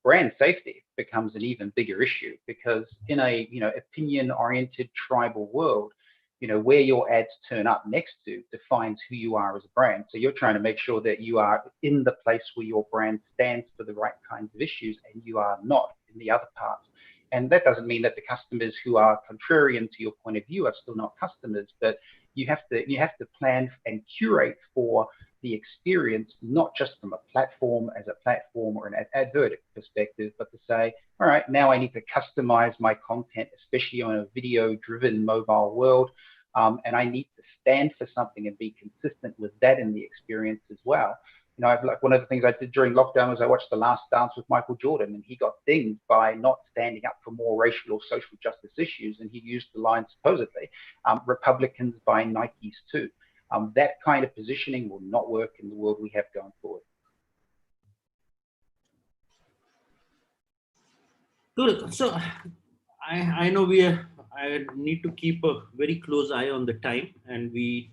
Speaker 5: brand safety becomes an even bigger issue, because in a opinion-oriented tribal world, where your ads turn up next to defines who you are as a brand. So you're trying to make sure that you are in the place where your brand stands for the right kinds of issues, and you are not in the other parts. And that doesn't mean that the customers who are contrarian to your point of view are still not customers, but you have to plan and curate for the experience, not just from a platform as a platform or an advert perspective, but to say, all right, now I need to customize my content, especially on a video-driven mobile world, and I need to stand for something and be consistent with that in the experience as well. Like one of the things I did during lockdown was I watched The Last Dance with Michael Jordan, and he got dinged by not standing up for more racial or social justice issues. And he used the line, supposedly, Republicans buy Nikes too. That kind of positioning will not work in the world we have going forward.
Speaker 4: Good. So I know I need to keep a very close eye on the time, and we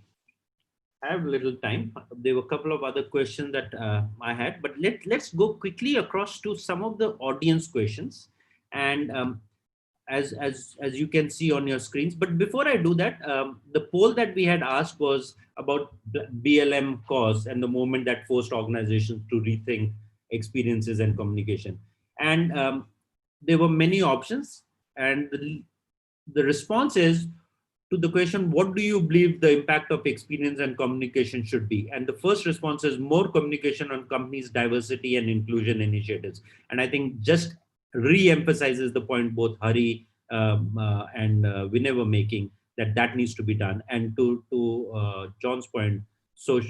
Speaker 4: have little time. There were a couple of other questions that I had, but let's go quickly across to some of the audience questions. And as you can see on your screens, but before I do that, the poll that we had asked was about BLM cause and the moment that forced organizations to rethink experiences and communication. And there were many options, and the response is, to the question, what do you believe the impact of experience and communication should be? And the first response is more communication on companies' diversity and inclusion initiatives. And I think just re-emphasizes the point both Hari and Vinay were making, that needs to be done. And to John's point,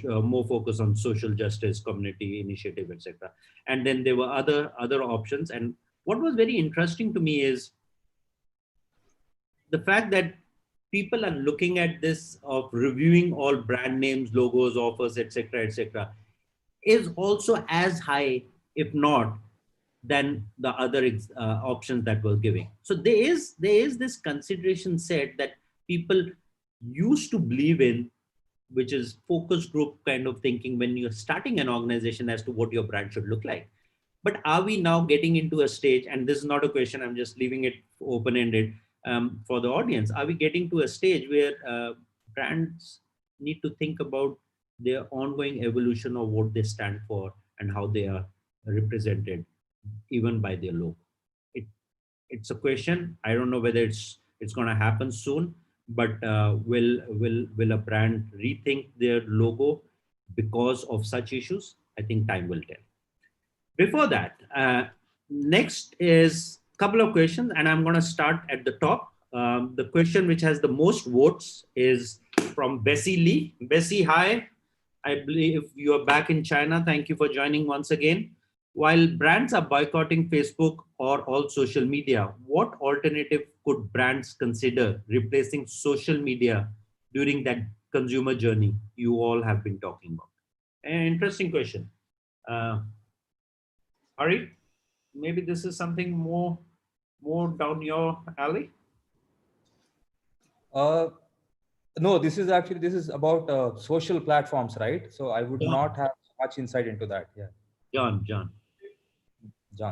Speaker 4: more focus on social justice, community initiative, etc. And then there were other options. And what was very interesting to me is the fact that people are looking at this of reviewing all brand names, logos, offers, etc., is also as high, if not, than the other options that were giving. So there is this consideration set that people used to believe in, which is focus group kind of thinking when you're starting an organization as to what your brand should look like. But are we now getting into a stage, and this is not a question, I'm just leaving it open-ended, for the audience, are we getting to a stage where brands need to think about their ongoing evolution of what they stand for and how they are represented, even by their logo? It's a question. I don't know whether it's going to happen soon, but will a brand rethink their logo because of such issues? I think time will tell. Before that, next is a couple of questions, and I'm going to start at the top. The question which has the most votes is from Bessie Lee. Bessie, hi. I believe you are back in China. Thank you for joining once again. While brands are boycotting Facebook or all social media, what alternative could brands consider replacing social media during that consumer journey you all have been talking about? An interesting question. Uh, Ari, maybe this is something more down your alley.
Speaker 6: Uh, no, this is about social platforms, right? So I would
Speaker 4: John,
Speaker 6: not have much insight into that. Yeah,
Speaker 4: John.
Speaker 6: John.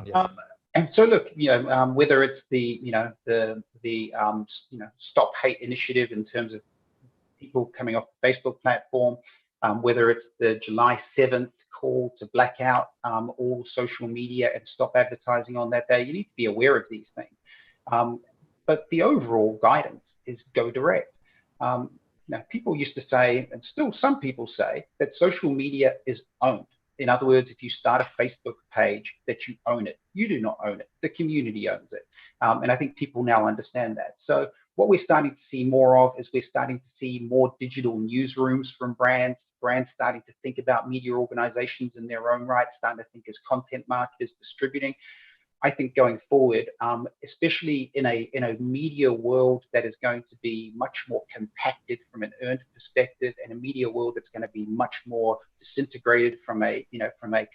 Speaker 6: Yeah.
Speaker 5: And so look, whether it's the Stop Hate initiative in terms of people coming off the Facebook platform, whether it's the July 7th call to black out all social media and stop advertising on that day, you need to be aware of these things. But the overall guidance is go direct. Now, people used to say, and still some people say, that social media is owned. In other words, if you start a Facebook page, that you own it. You do not own it. The community owns it. And I think people now understand that. So what we're starting to see more of is we're starting to see more digital newsrooms from brands starting to think about media organizations in their own right, starting to think as content marketers distributing. I think going forward, especially in a media world that is going to be much more compacted from an earned perspective, and a media world that's going to be much more disintegrated from a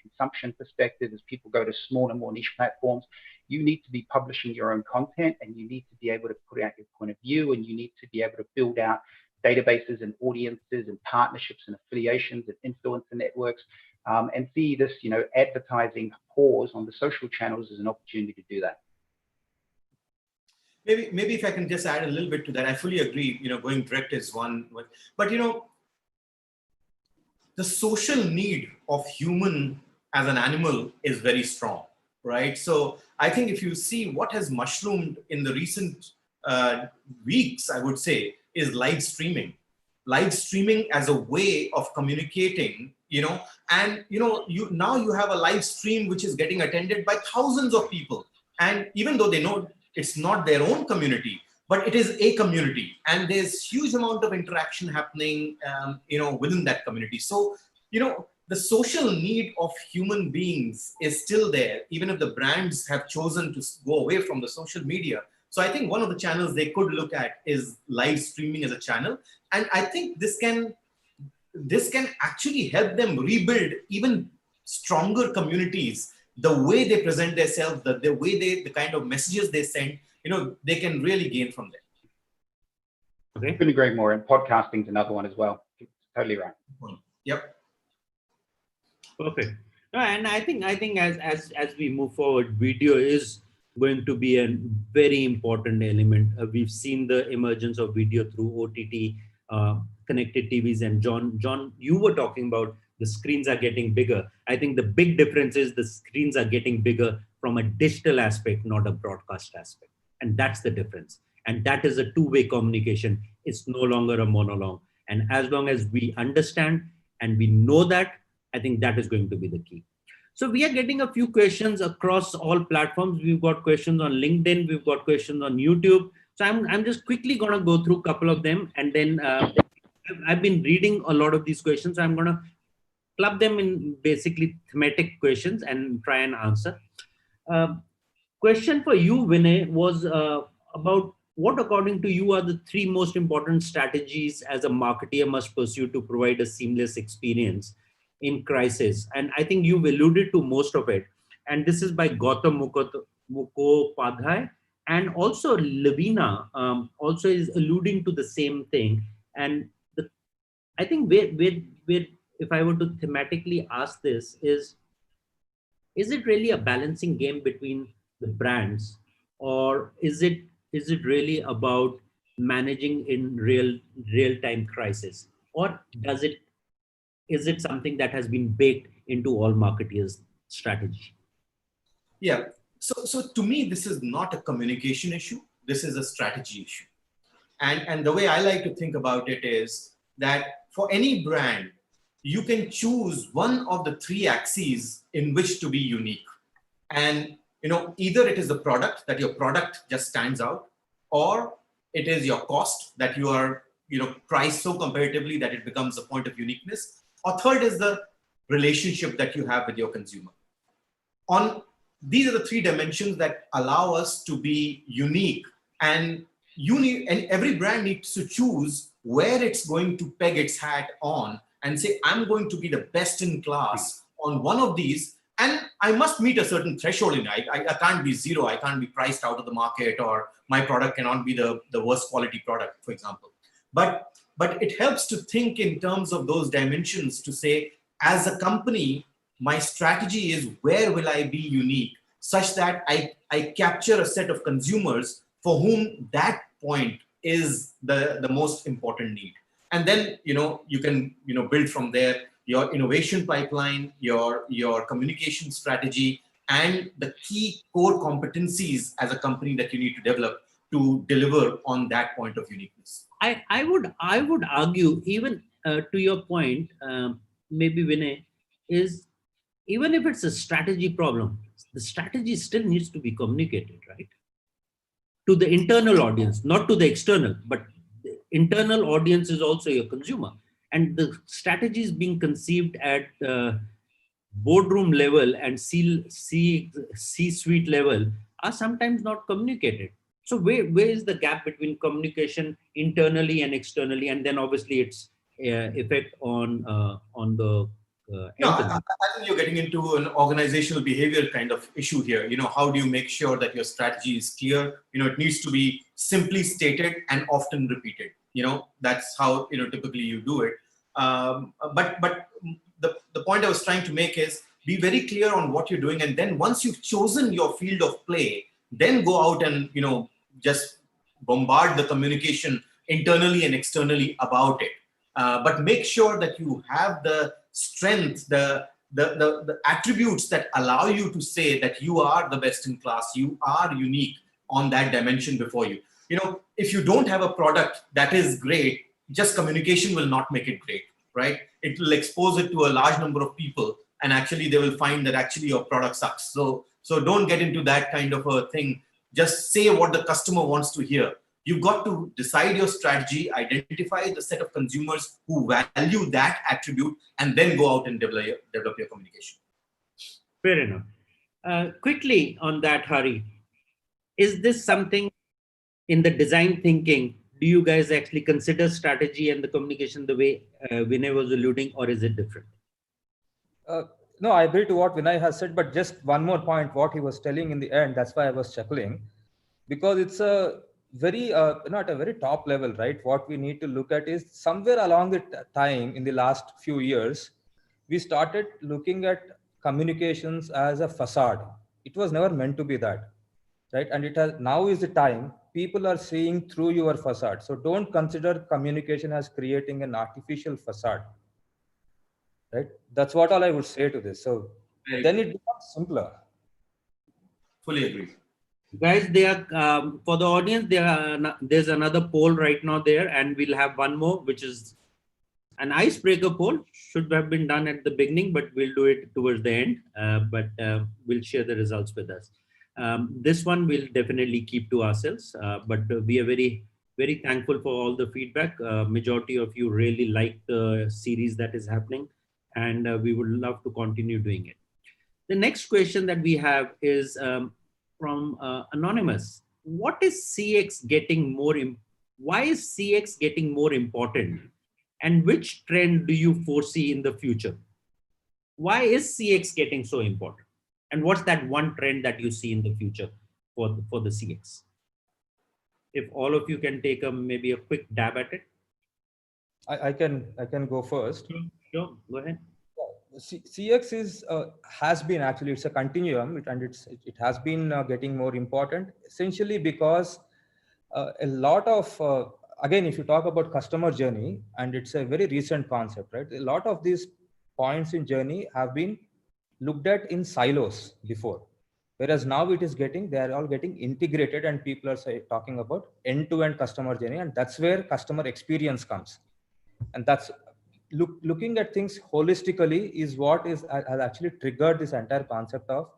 Speaker 5: consumption perspective, as people go to smaller, more niche platforms, you need to be publishing your own content, and you need to be able to put out your point of view, and you need to be able to build out databases and audiences and partnerships and affiliations and influencer networks. And see this, advertising pause on the social channels as an opportunity to do that.
Speaker 7: Maybe if I can just add a little bit to that, I fully agree. Going direct is one, but the social need of human as an animal is very strong, right? So I think if you see what has mushroomed in the recent weeks, I would say, is live streaming. Live streaming as a way of communicating, and now you have a live stream which is getting attended by thousands of people, and even though they know it's not their own community, but it is a community, and there's huge amount of interaction happening within that community. So the social need of human beings is still there, even if the brands have chosen to go away from the social media. So I think one of the channels they could look at is live streaming as a channel. And I think this can actually help them rebuild even stronger communities. The way they present themselves, the way the kind of messages they send, they can really gain from them.
Speaker 5: Okay. Couldn't agree more. And podcasting is another one as well. Totally right.
Speaker 7: Yep.
Speaker 4: Perfect. No, and I think as we move forward, video is going to be a very important element. We've seen the emergence of video through OTT, connected TVs, and John, you were talking about the screens are getting bigger. I think the big difference is the screens are getting bigger from a digital aspect, not a broadcast aspect. And that's the difference. And that is a two-way communication. It's no longer a monologue. And as long as we understand and we know that, I think that is going to be the key. So we are getting a few questions across all platforms. We've got questions on LinkedIn. We've got questions on YouTube. So I'm just quickly going to go through a couple of them. And then I've been reading a lot of these questions. So I'm going to club them in basically thematic questions and try and answer. Question for you, Vinay, was about what, according to you, are the three most important strategies as a marketer must pursue to provide a seamless experience in crisis? And I think you've alluded to most of it. And this is by Gautam Mukhopadhyay, and also Lavina also is alluding to the same thing. And I think if I were to thematically ask this, is it really a balancing game between the brands, or is it really about managing in real-time crisis, or is it something that has been baked into all marketers' strategy?
Speaker 7: Yeah. So to me, this is not a communication issue. This is a strategy issue. And the way I like to think about it is that for any brand, you can choose one of the three axes in which to be unique. And either it is the product, that your product just stands out, or it is your cost, that you are priced so comparatively that it becomes a point of uniqueness, or third is the relationship that you have with your consumer. on these are the three dimensions that allow us to be unique, and and every brand needs to choose where it's going to peg its hat on and say, I'm going to be the best in class on one of these, and I must meet a certain threshold in it. I can't be zero. I can't be priced out of the market, or my product cannot be the worst quality product, for example. But it helps to think in terms of those dimensions to say, as a company, my strategy is where will I be unique, such that I capture a set of consumers for whom that point is the most important need. And then, you can, build from there your innovation pipeline, your communication strategy, and the key core competencies as a company that you need to develop to deliver on that point of uniqueness.
Speaker 4: I would argue, even to your point, maybe Vinay, is even if it's a strategy problem, the strategy still needs to be communicated, right? To the internal audience, not to the external, but the internal audience is also your consumer. And the strategy is being conceived at boardroom level and C-suite level are sometimes not communicated. So where is the gap between communication internally and externally, and then obviously its effect on the
Speaker 7: No,
Speaker 4: end
Speaker 7: I
Speaker 4: consumer?
Speaker 7: think you're getting into an organizational behavior kind of issue here. How do you make sure that your strategy is clear? It needs to be simply stated and often repeated. That's how, typically you do it. But the point I was trying to make is be very clear on what you're doing. And then once you've chosen your field of play, then go out and, just bombard the communication internally and externally about it. But make sure that you have the strength, the attributes that allow you to say that you are the best in class, you are unique on that dimension before you. If you don't have a product that is great, just communication will not make it great, right? It will expose it to a large number of people, and actually they will find that actually your product sucks. So don't get into that kind of a thing. Just say what the customer wants to hear. You've got to decide your strategy, identify the set of consumers who value that attribute, and then go out and develop your communication.
Speaker 4: Fair enough. Quickly on that, Hari, is this something in the design thinking? Do you guys actually consider strategy and the communication the way Vinay was alluding, or is it different?
Speaker 6: No, I agree to what Vinay has said, but just one more point, what he was telling in the end, that's why I was chuckling, because it's a very, not a very top level, right? What we need to look at is somewhere along the time in the last few years, we started looking at communications as a facade. It was never meant to be that, right? And it has, now is the time people are seeing through your facade. So don't consider communication as creating an artificial facade. Right, that's what all I would say to this. So then it becomes simpler.
Speaker 7: Fully agree.
Speaker 4: Guys, for the audience, there's another poll right now there, and we'll have one more, which is an icebreaker poll. Should have been done at the beginning, but we'll do it towards the end. But we'll share the results with us. This one we'll definitely keep to ourselves, but we are very, very thankful for all the feedback. Majority of you really like the series that is happening, and we would love to continue doing it. The next question that we have is from Anonymous. What is CX getting more? Why is CX getting more important? And which trend do you foresee in the future? Why is CX getting so important? And what's that one trend that you see in the future for the CX? If all of you can take maybe a quick dab at it.
Speaker 6: I can go first.
Speaker 4: Sure, go ahead.
Speaker 6: CX is has been, actually it's a continuum, and it has been getting more important, essentially because a lot of again, if you talk about customer journey, and it's a very recent concept, right? A lot of these points in journey have been looked at in silos before, whereas now they are all getting integrated, and people are talking about end-to-end customer journey, and that's where customer experience comes. And that's looking at things holistically is what has actually triggered this entire concept of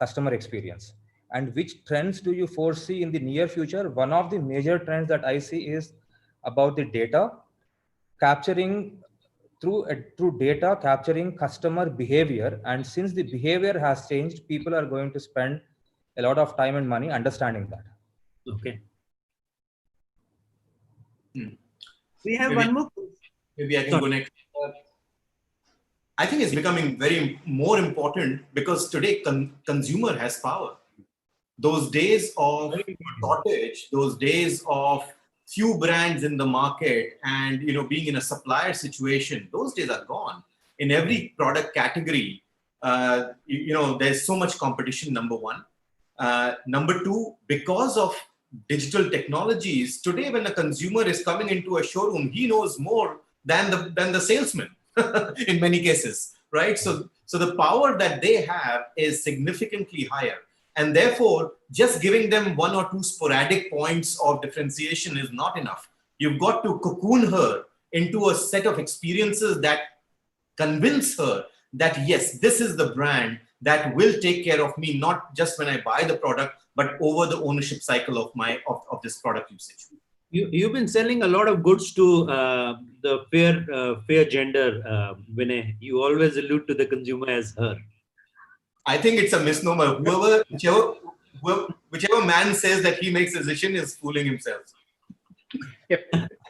Speaker 6: customer experience. And which trends do you foresee in the near future? One of the major trends that I see is about the data, capturing through data capturing customer behavior. And since the behavior has changed, people are going to spend a lot of time and money understanding that.
Speaker 4: Okay.
Speaker 7: Hmm.
Speaker 4: We have
Speaker 7: Maybe-
Speaker 4: one more.
Speaker 7: Maybe I can
Speaker 4: Sorry.
Speaker 7: go next. I think it's becoming very more important because today consumer has power. Those days of shortage, those days of few brands in the market and being in a supplier situation, those days are gone. In every product category, there's so much competition, number one. Number two, because of digital technologies, today when a consumer is coming into a showroom, he knows more than the salesman in many cases, right? So the power that they have is significantly higher. And therefore, just giving them one or two sporadic points of differentiation is not enough. You've got to cocoon her into a set of experiences that convince her that, yes, this is the brand that will take care of me, not just when I buy the product, but over the ownership cycle of this product usage.
Speaker 4: You've been selling a lot of goods to the fair gender, Vinay. You always allude to the consumer as her.
Speaker 7: I think it's a misnomer. Whichever man says that he makes a decision is fooling himself.
Speaker 5: If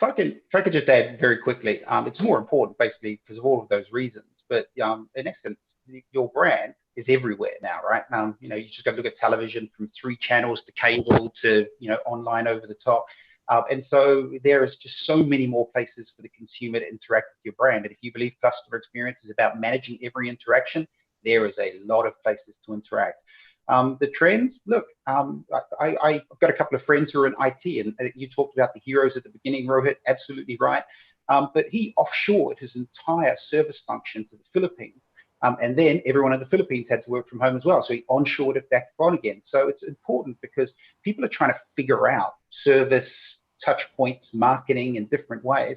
Speaker 5: I could just add very quickly, it's more important basically because of all of those reasons. But in essence, your brand is everywhere now, right? You just got to look at television from 3 channels to cable to online over the top. And so there is just so many more places for the consumer to interact with your brand. And if you believe customer experience is about managing every interaction, there is a lot of places to interact. The trends, look, I've got a couple of friends who are in IT, and you talked about the heroes at the beginning, Rohit, absolutely right. But he offshored his entire service function to the Philippines. And then everyone in the Philippines had to work from home as well. So he onshored it back on again. So it's important because people are trying to figure out service, touch points, marketing in different ways.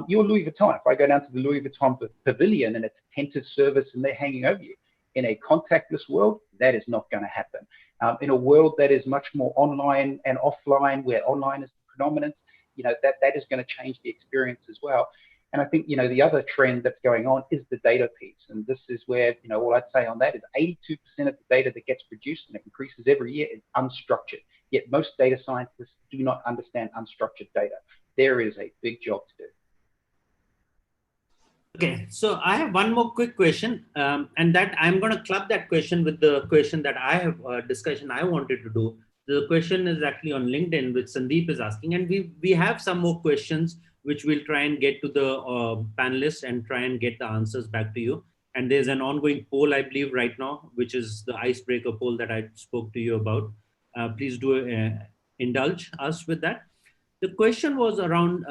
Speaker 5: You're Louis Vuitton. If I go down to the Louis Vuitton pavilion and it's attentive service and they're hanging over you, in a contactless world, that is not going to happen. In a world that is much more online and offline, where online is the predominant, that is going to change the experience as well. And I think, the other trend that's going on is the data piece. And this is where, all I'd say on that is 82% of the data that gets produced, and it increases every year, is unstructured. Yet most data scientists do not understand unstructured data. There is a big job to do.
Speaker 4: Okay, so I have one more quick question, and that I'm going to club that question with the question that I have discussion I wanted to do. The question is actually on LinkedIn, which Sandeep is asking, and we have some more questions which we'll try and get to the panelists and try and get the answers back to you. And there's an ongoing poll, I believe, right now, which is the icebreaker poll that I spoke to you about. Please do indulge us with that. The question was around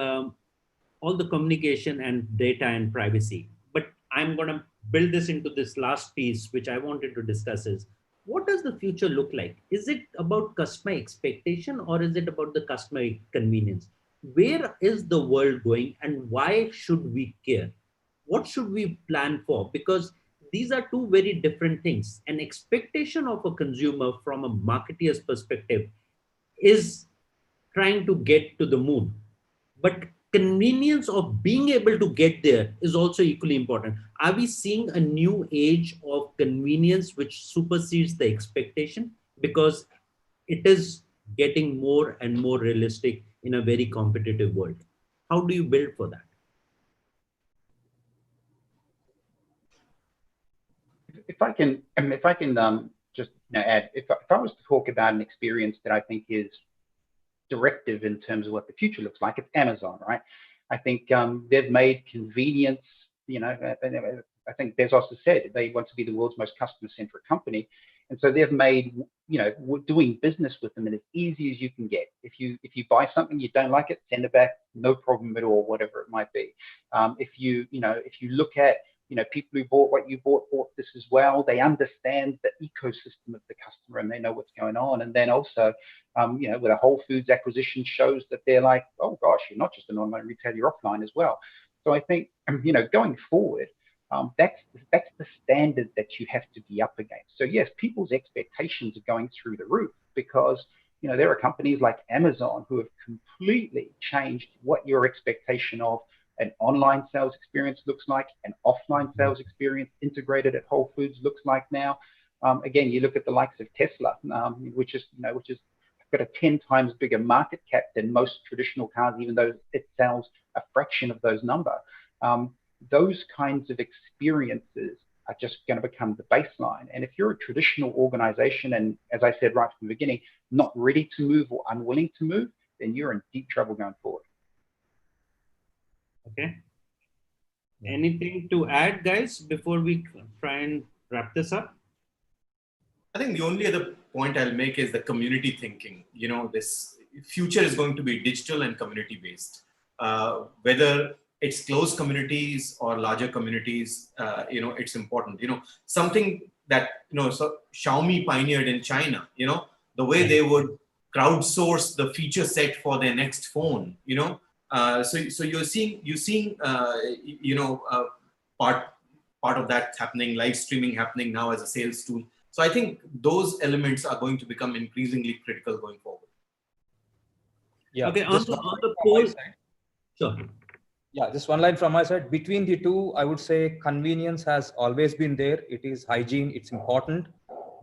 Speaker 4: all the communication and data and privacy. But I'm going to build this into this last piece, which I wanted to discuss is, what does the future look like? Is it about customer expectation or is it about the customer convenience? Where is the world going and why should we care? What should we plan for? Because these are two very different things. An expectation of a consumer from a marketeer's perspective is trying to get to the moon. But convenience of being able to get there is also equally important. Are we seeing a new age of convenience which supersedes the expectation? Because it is getting more and more realistic in a very competitive world. How do you build for that?
Speaker 5: If I can just add, if I was to talk about an experience that I think is directive in terms of what the future looks like, it's Amazon, right? I think they've made convenience, I think Bezos has said they want to be the world's most customer-centric company. And so they've made, doing business with them as easy as you can get. If you buy something, you don't like it, send it back, no problem at all, whatever it might be. If you look at, people who bought what you bought this as well. They understand the ecosystem of the customer and they know what's going on. And then also, with a Whole Foods acquisition shows that they're like, oh gosh, you're not just an online retailer, you're offline as well. So I think, going forward, that's the standard that you have to be up against. So yes, people's expectations are going through the roof because, there are companies like Amazon who have completely changed what your expectation of an online sales experience looks like, an offline sales experience integrated at Whole Foods looks like now. Again, you look at the likes of Tesla, which is got a 10 times bigger market cap than most traditional cars, even though it sells a fraction of those number. Those kinds of experiences are just going to become the baseline. And if you're a traditional organization, and as I said right from the beginning, not ready to move or unwilling to move, then you're in deep trouble going forward.
Speaker 4: Okay. Anything to add, guys, before we try and wrap this up?
Speaker 7: I think the only other point I'll make is the community thinking. This future is going to be digital and community based. Whether it's closed communities or larger communities, it's important. Something that, so Xiaomi pioneered in China, the way they would crowdsource the feature set for their next phone, so you're seeing part of that happening, live streaming happening now as a sales tool. So I think those elements are going to become increasingly critical going forward.
Speaker 6: Yeah.
Speaker 4: Okay.
Speaker 6: Just
Speaker 4: On
Speaker 6: one line
Speaker 4: the
Speaker 6: from my
Speaker 4: poll.
Speaker 6: side.
Speaker 4: Sure.
Speaker 6: Yeah, just one line from my side. Between the two, I would say convenience has always been there. It is hygiene, it's important.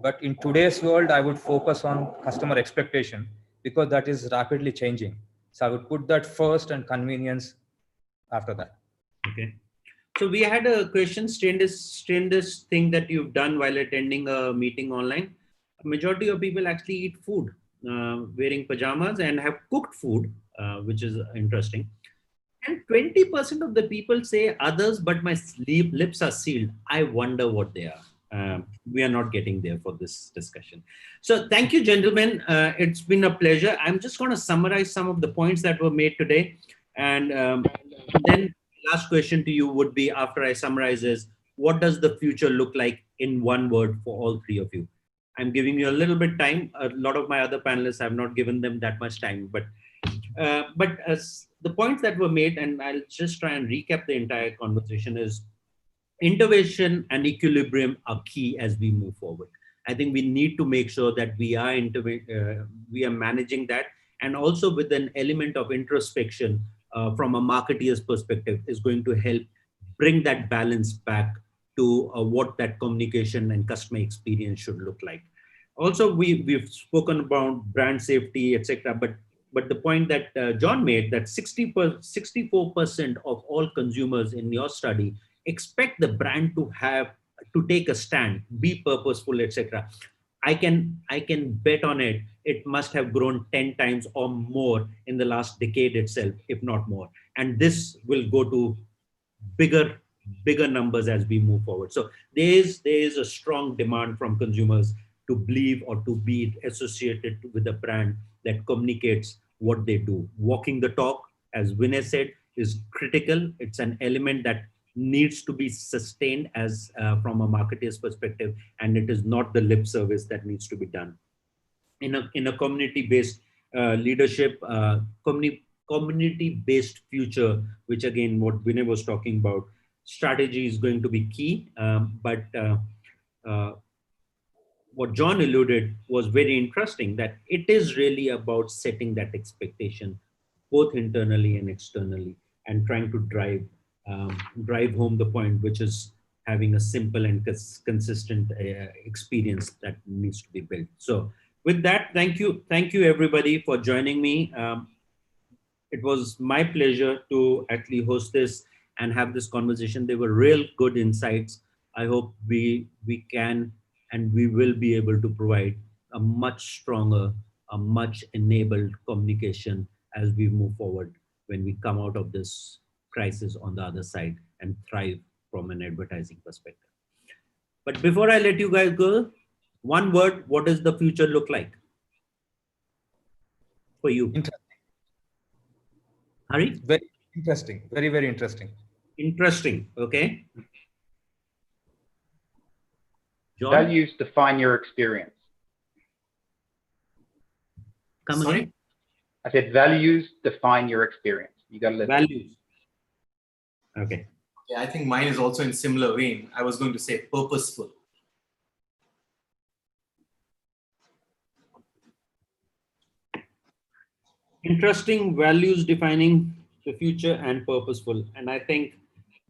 Speaker 6: But in today's world, I would focus on customer expectation because that is rapidly changing. So I would put that first and convenience after that.
Speaker 4: Okay. So we had a question, strangest thing that you've done while attending a meeting online. A majority of people actually eat food, wearing pajamas and have cooked food, which is interesting. And 20% of the people say others, but my lips are sealed. I wonder what they are. We are not getting there for this discussion. So thank you, gentlemen. It's been a pleasure. I'm just going to summarize some of the points that were made today. And then last question to you would be, after I summarize, is what does the future look like in one word for all three of you? I'm giving you a little bit time. A lot of my other panelists have not given them that much time, but as the points that were made, and I'll just try and recap the entire conversation, is intervention and equilibrium are key as we move forward. I think we need to make sure that we are managing that, and also with an element of introspection from a marketeer's perspective is going to help bring that balance back to what that communication and customer experience should look like. Also, we've spoken about brand safety, etc. But the point that John made, that 64% of all consumers in your study expect the brand to take a stand, be purposeful, etc. I can bet on it. It must have grown 10 times or more in the last decade itself, if not more. And this will go to bigger numbers as we move forward. So there is a strong demand from consumers to believe or to be associated with a brand that communicates what they do. Walking the talk, as Vinay said, is critical. It's an element that needs to be sustained as from a marketer's perspective, and it is not the lip service that needs to be done. In a community-based leadership, community-based future, which again, what Vinay was talking about, strategy is going to be key. But what John alluded was very interesting, that it is really about setting that expectation, both internally and externally, and trying to drive home the point, which is having a simple and consistent experience that needs to be built. So with that, thank you everybody for joining me. It was my pleasure to actually host this and have this conversation. They were real good insights. I hope we can and we will be able to provide a much stronger, a much enabled communication as we move forward when we come out of this crisis on the other side and thrive from an advertising perspective. But before I let you guys go, one word, what does the future look like for you?
Speaker 6: Interesting.
Speaker 4: Hari?
Speaker 6: Very interesting. Very, very interesting.
Speaker 4: Interesting. Okay. John?
Speaker 5: Values define your experience.
Speaker 4: Come
Speaker 7: Sorry?
Speaker 4: again?
Speaker 5: I said values define your experience. You got to live.
Speaker 4: Values. Okay.
Speaker 7: Yeah, I think mine is also in similar vein. I was going to say purposeful.
Speaker 4: Interesting. Values defining the future and purposeful. And I think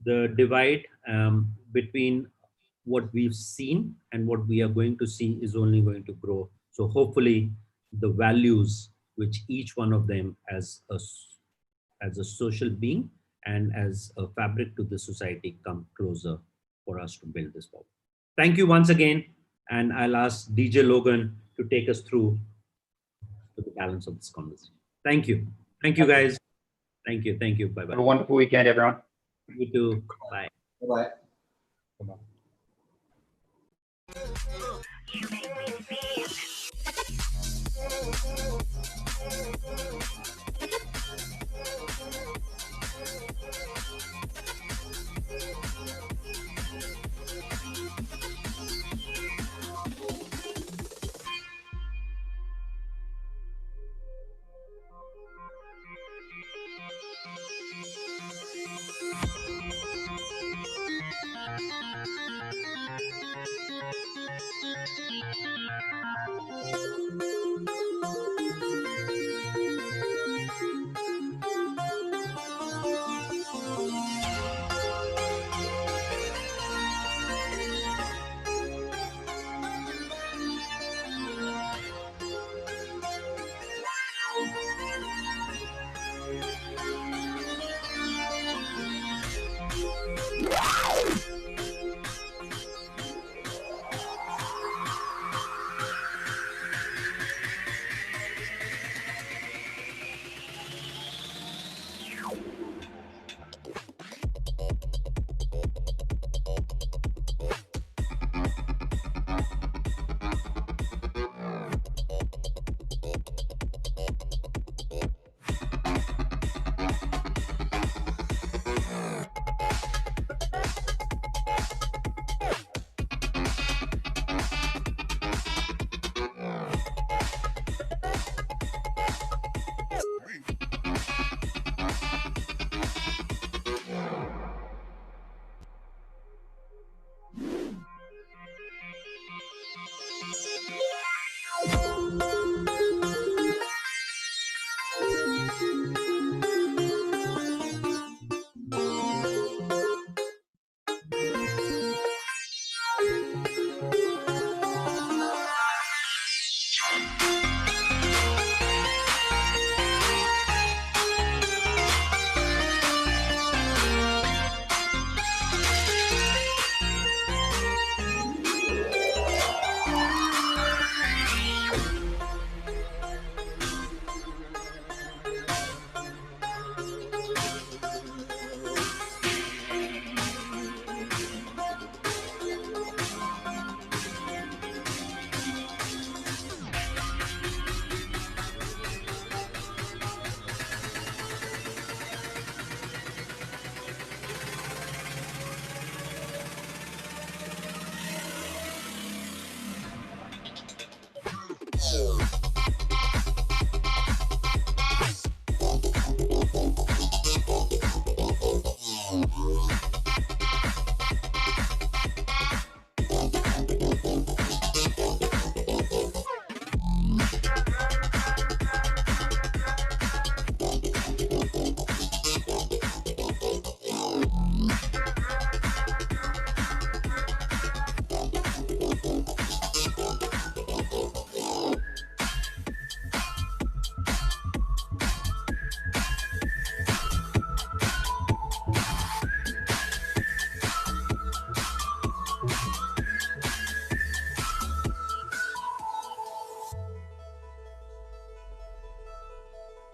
Speaker 4: the divide between what we've seen and what we are going to see is only going to grow. So hopefully the values which each one of them as a social being and as a fabric to the society come closer for us to build this forward. Thank you once again. And I'll ask DJ Logan to take us through to the balance of this conversation. Thank you. Thank you, guys. Thank you. Thank you. Bye-bye.
Speaker 5: Have a wonderful weekend, everyone.
Speaker 4: You too. Bye.
Speaker 7: Bye-bye.
Speaker 6: Bye-bye.